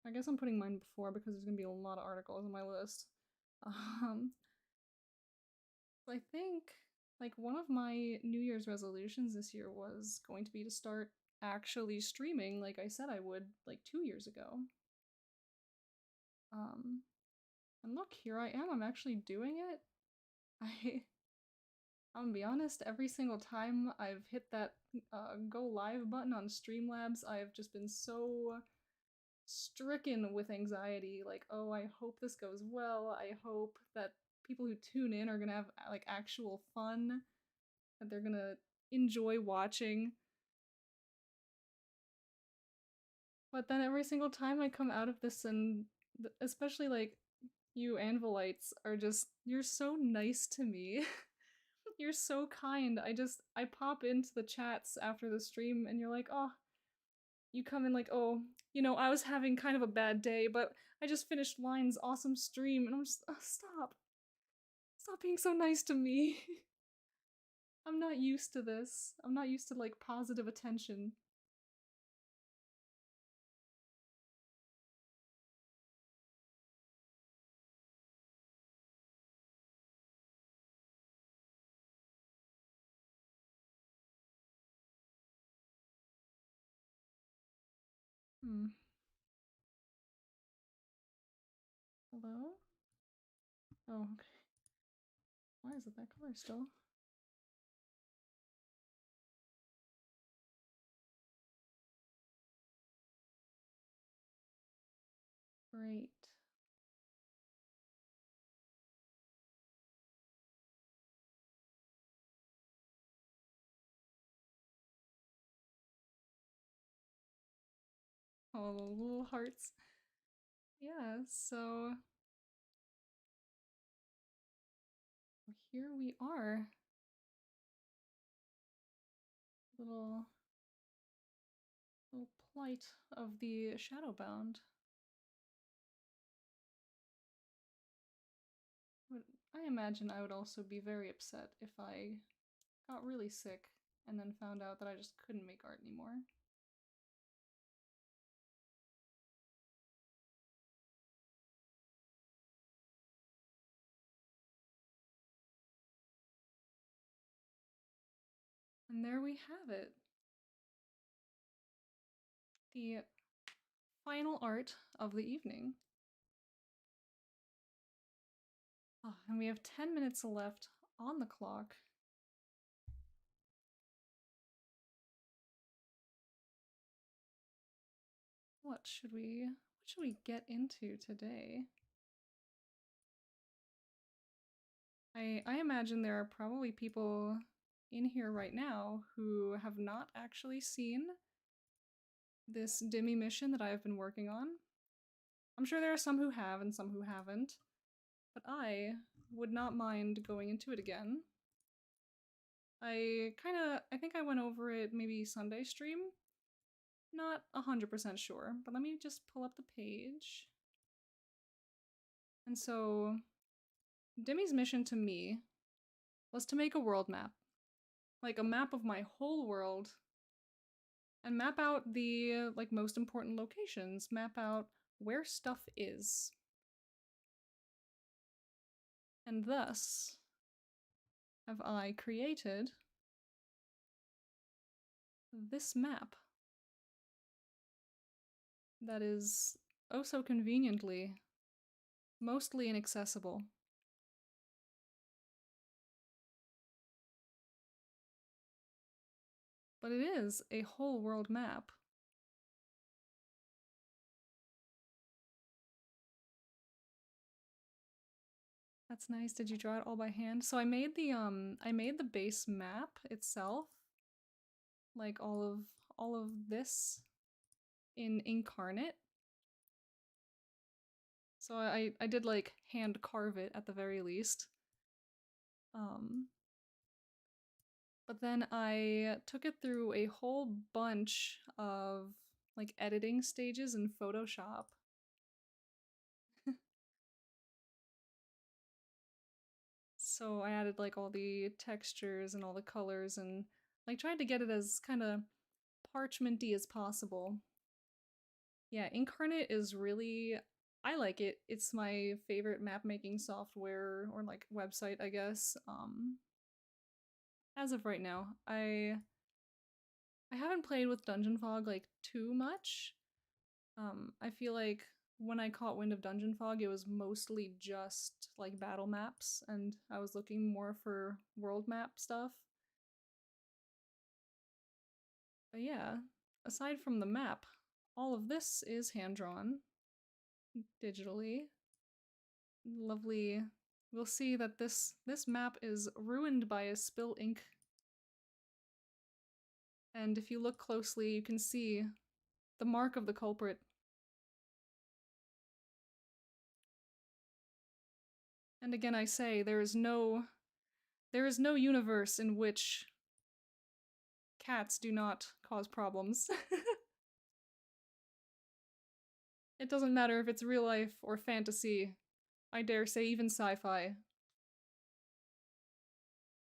I guess I'm putting mine before because there's gonna be a lot of articles on my list. Um, I think like one of my New Year's resolutions this year was going to be to start actually streaming like I said I would like 2 years ago. Um, and look, here I am, I'm actually doing it. I'm gonna be honest, every single time I've hit that go live button on Streamlabs, I've just been so stricken with anxiety. Like, oh, I hope this goes well. I hope that people who tune in are gonna have like actual fun, that they're gonna enjoy watching. But then every single time I come out of this, and especially like you Anvilites are just, you're so nice to me. You're so kind. I pop into the chats after the stream and you're like, oh, you come in like, oh, you know, I was having kind of a bad day, but I just finished Line's awesome stream, and I'm just, oh, stop. Stop being so nice to me. I'm not used to this. I'm not used to, like, positive attention. Hmm. Hello? Oh, okay. Why is it that color still? Great. Oh, little hearts. Yeah, so here we are. Little plight of the Shadowbound. I imagine I would also be very upset if I got really sick and then found out that I just couldn't make art anymore. And there we have it. The final art of the evening. Oh, and we have 10 minutes left on the clock. What should we get into today? I imagine there are probably people in here right now who have not actually seen this Dimmy mission that I've been working on. I'm sure there are some who have and some who haven't, but I would not mind going into it again. I think I went over it maybe Sunday stream. Not 100% sure, but let me just pull up the page. And so, Dimmy's mission to me was to make a world map. Like a map of my whole world, and map out the like most important locations, map out where stuff is. And thus have I created this map that is oh so conveniently mostly inaccessible. But it is a whole world map. That's nice. Did you draw it all by hand? So I made the base map itself, like all of this in Incarnate. So I did like hand carve it at the very least. But then I took it through a whole bunch of like editing stages in Photoshop. So I added like all the textures and all the colors and like tried to get it as kind of parchmenty as possible. Yeah, Incarnate is really, I like it. It's my favorite map making software or like website, I guess. As of right now, I haven't played with Dungeon Fog like too much. I feel like when I caught wind of Dungeon Fog, it was mostly just like battle maps, and I was looking more for world map stuff. But yeah, aside from the map, all of this is hand drawn digitally. Lovely. We'll see that this map is ruined by a spill ink. And if you look closely, you can see the mark of the culprit. And again I say, there is no universe in which cats do not cause problems. It doesn't matter if it's real life or fantasy. I dare say even sci-fi.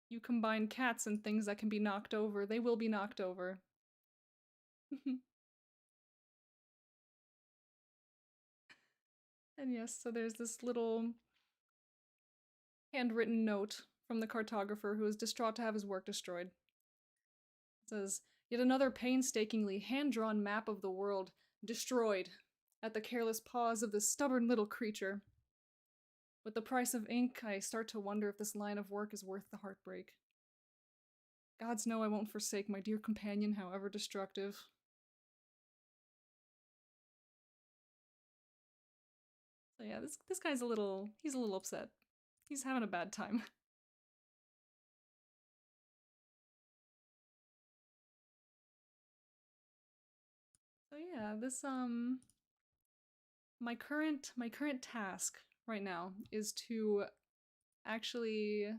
You combine cats and things that can be knocked over, they will be knocked over. And yes, so there's this little handwritten note from the cartographer who is distraught to have his work destroyed. It says, "Yet another painstakingly hand-drawn map of the world destroyed at the careless paws of this stubborn little creature. With the price of ink, I start to wonder if this line of work is worth the heartbreak. Gods know I won't forsake my dear companion, however destructive." So yeah, this guy's he's a little upset. He's having a bad time. So yeah, this my current task right now is to actually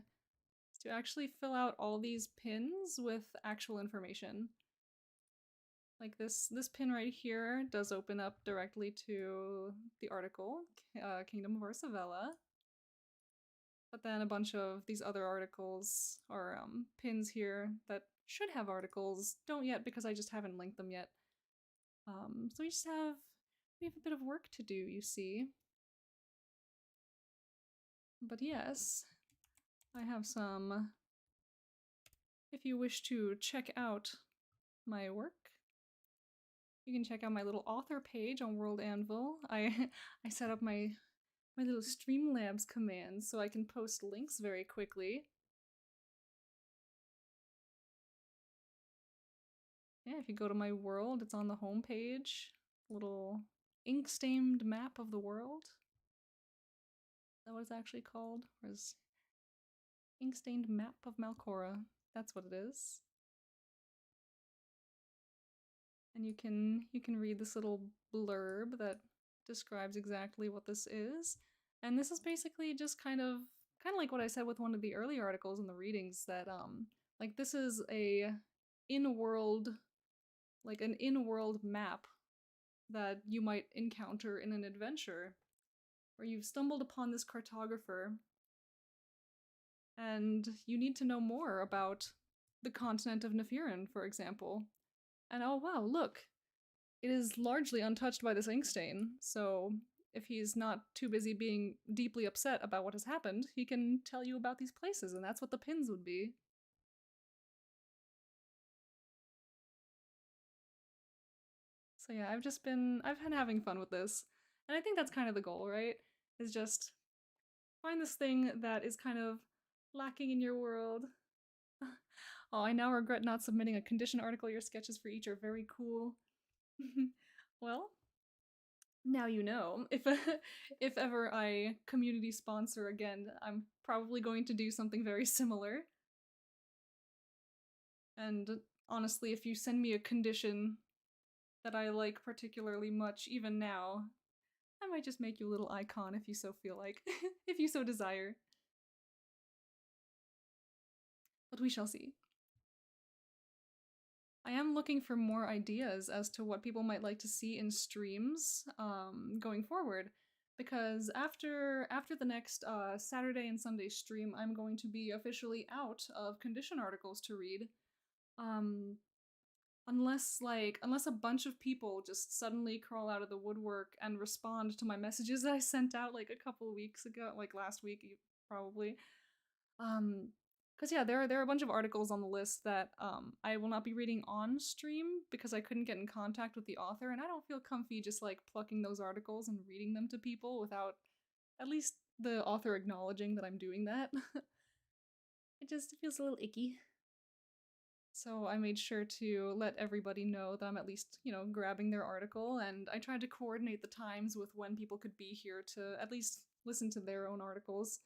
fill out all these pins with actual information. Like this pin right here does open up directly to the article, Kingdom of Arsavella. But then a bunch of these other articles or pins here that should have articles don't yet because I just haven't linked them yet. So we have a bit of work to do, you see. But yes, I have some. If you wish to check out my work, you can check out my little author page on WorldAnvil. I set up my little Streamlabs commands so I can post links very quickly. Yeah, if you go to my world, it's on the home page. Little ink-stained map of the world. Is that what it's actually called? Or is ink-stained map of Malcora? That's what it is. And you can read this little blurb that describes exactly what this is. And this is basically just kind of like what I said with one of the early articles in the readings, that like this is a in-world, like an in-world map that you might encounter in an adventure where you've stumbled upon this cartographer and you need to know more about the continent of Nefirin, for example. And oh wow, look, it is largely untouched by this ink stain, so if he's not too busy being deeply upset about what has happened, he can tell you about these places, and that's what the pins would be. So yeah, I've been having fun with this. And I think that's kind of the goal, right? Is just find this thing that is kind of lacking in your world. Oh, I now regret not submitting a condition article. Your sketches for each are very cool. Well, Now you know. If if ever I community sponsor again, I'm probably going to do something very similar. And honestly, if you send me a condition that I like particularly much, even now, I might just make you a little icon if you so feel like, if you so desire. But we shall see. I am looking for more ideas as to what people might like to see in streams going forward, because after the next Saturday and Sunday stream, I'm going to be officially out of condition articles to read. Um, unless a bunch of people just suddenly crawl out of the woodwork and respond to my messages that I sent out like a couple weeks ago, like last week probably. Um, because yeah, there are a bunch of articles on the list that I will not be reading on stream because I couldn't get in contact with the author, and I don't feel comfy just like plucking those articles and reading them to people without at least the author acknowledging that I'm doing that. It just feels a little icky. So I made sure to let everybody know that I'm at least, grabbing their article, and I tried to coordinate the times with when people could be here to at least listen to their own articles.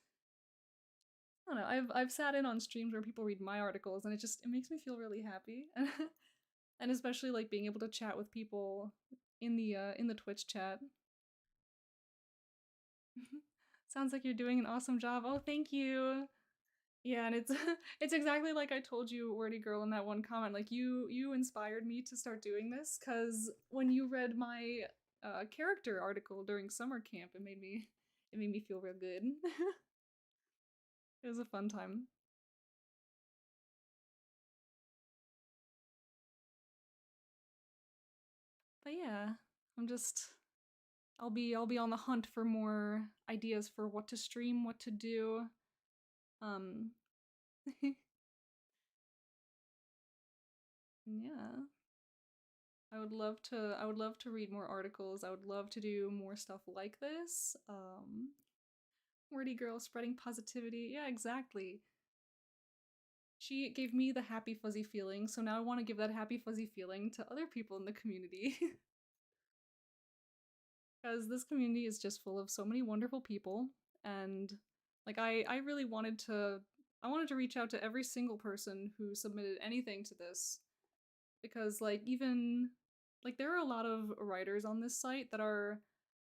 I don't know. I've sat in on streams where people read my articles, and it makes me feel really happy, and especially like being able to chat with people in the Twitch chat. Sounds like you're doing an awesome job. Oh, thank you. Yeah, and it's it's exactly like I told you, Wordy Girl, in that one comment. Like you inspired me to start doing this because when you read my character article during summer camp, it made me feel real good. It was a fun time. But yeah, I'm just I'll be on the hunt for more ideas for what to stream, what to do. Um yeah. I would love to read more articles. I would love to do more stuff like this. Wordy girl spreading positivity. Yeah, exactly. She gave me the happy fuzzy feeling, so now I want to give that happy fuzzy feeling to other people in the community. Because this community is just full of so many wonderful people, and like I really wanted to reach out to every single person who submitted anything to this, because like even like there are a lot of writers on this site that are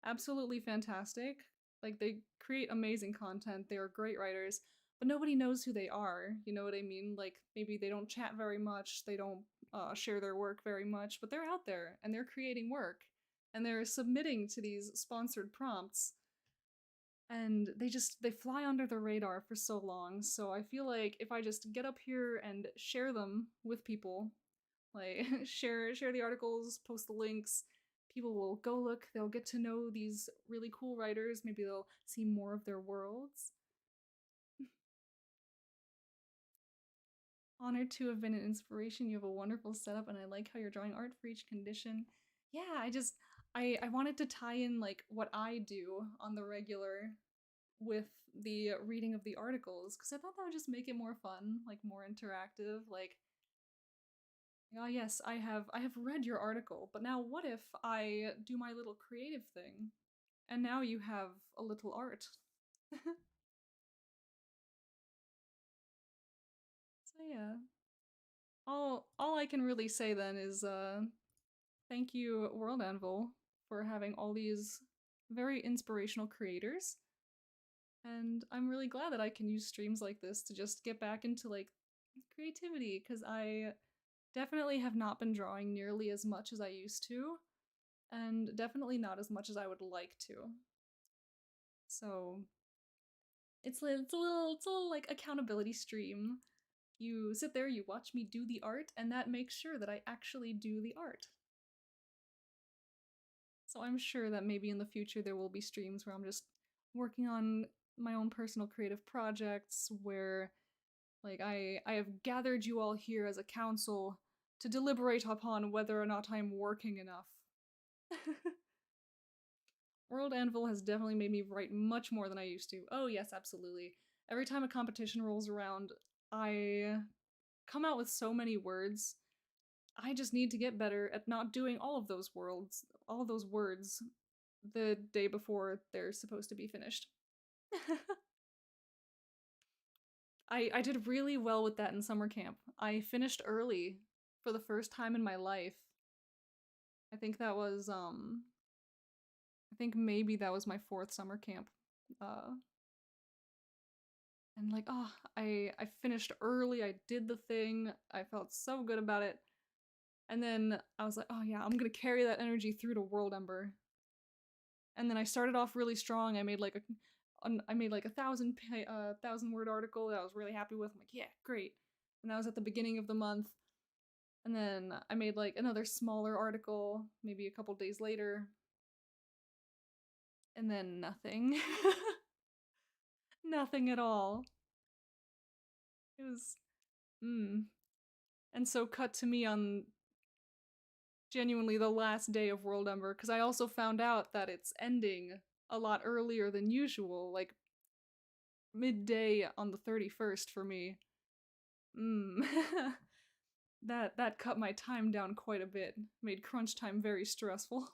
absolutely fantastic. Like they create amazing content, they are great writers, but nobody knows who they are. You know what I mean? Like maybe they don't chat very much, they don't share their work very much, but they're out there and they're creating work and they're submitting to these sponsored prompts, and they fly under the radar for so long. So I feel like if I just get up here and share them with people, like share the articles, post the links, people will go look, they'll get to know these really cool writers, maybe they'll see more of their worlds. Honored to have been an inspiration. You have a wonderful setup, and I like how you're drawing art for each condition. Yeah, I wanted to tie in like what I do on the regular with the reading of the articles, because I thought that would just make it more fun, like more interactive. Like, oh yes, I have read your article, but now what if I do my little creative thing, and now you have a little art. So yeah, all I can really say then is thank you, WorldAnvil, for having all these very inspirational creators. And I'm really glad that I can use streams like this to just get back into like creativity, because I definitely have not been drawing nearly as much as I used to, and definitely not as much as I would like to. So it's a little like accountability stream. You sit there, you watch me do the art, and that makes sure that I actually do the art. So I'm sure that maybe in the future there will be streams where I'm just working on my own personal creative projects, where like I have gathered you all here as a council to deliberate upon whether or not I'm working enough. WorldAnvil has definitely made me write much more than I used to. Oh yes, absolutely. Every time a competition rolls around, I come out with so many words. I just need to get better at not doing all of those words. the day before they're supposed to be finished. I did really well with that in summer camp. I finished early for the first time in my life. I think that was I think maybe that was my 4th summer camp. Uh and like, oh, I finished early. I did the thing. I felt so good about it. And then I was like, oh yeah, I'm going to carry that energy through to WorldEmber. And then I started off really strong. I made like a 1,000 word article that I was really happy with. I'm like, yeah, great. And that was at the beginning of the month. And then I made like another smaller article maybe a couple days later. And then nothing. Nothing at all. It was And so cut to me on genuinely the last day of WorldEmber, because I also found out that it's ending a lot earlier than usual, like midday on the 31st for me. That cut my time down quite a bit, made crunch time very stressful.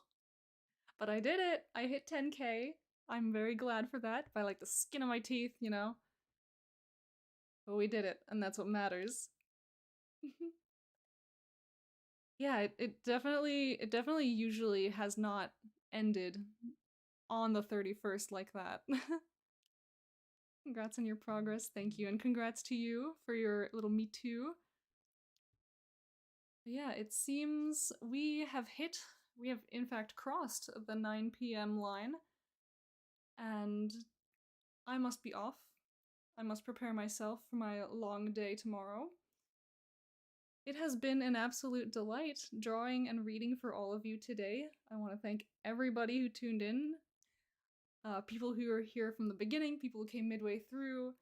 But I did it! I hit 10K. I'm very glad for that, by like the skin of my teeth, you know? But we did it, and that's what matters. Yeah, it definitely usually has not ended on the 31st like that. Congrats on your progress, thank you, and congrats to you for your little me too. But yeah, it seems we have in fact crossed the 9 p.m. line, and I must be off. I must prepare myself for my long day tomorrow. It has been an absolute delight drawing and reading for all of you today. I want to thank everybody who tuned in. People who are here from the beginning, people who came midway through,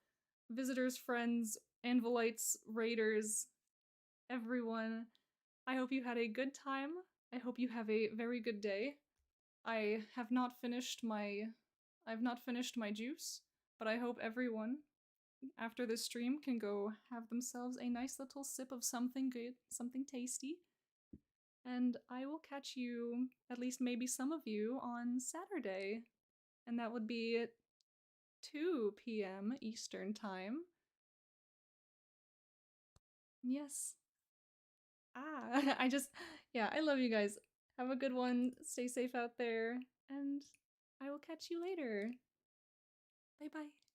visitors, friends, Anvilites, raiders, everyone. I hope you had a good time. I hope you have a very good day. I have not finished my juice, but I hope everyone after this stream can go have themselves a nice little sip of something good, something tasty. And I will catch you, at least maybe some of you, on Saturday. And that would be at 2 p.m. Eastern Time. Yes. I love you guys. Have a good one. Stay safe out there. And I will catch you later. Bye bye.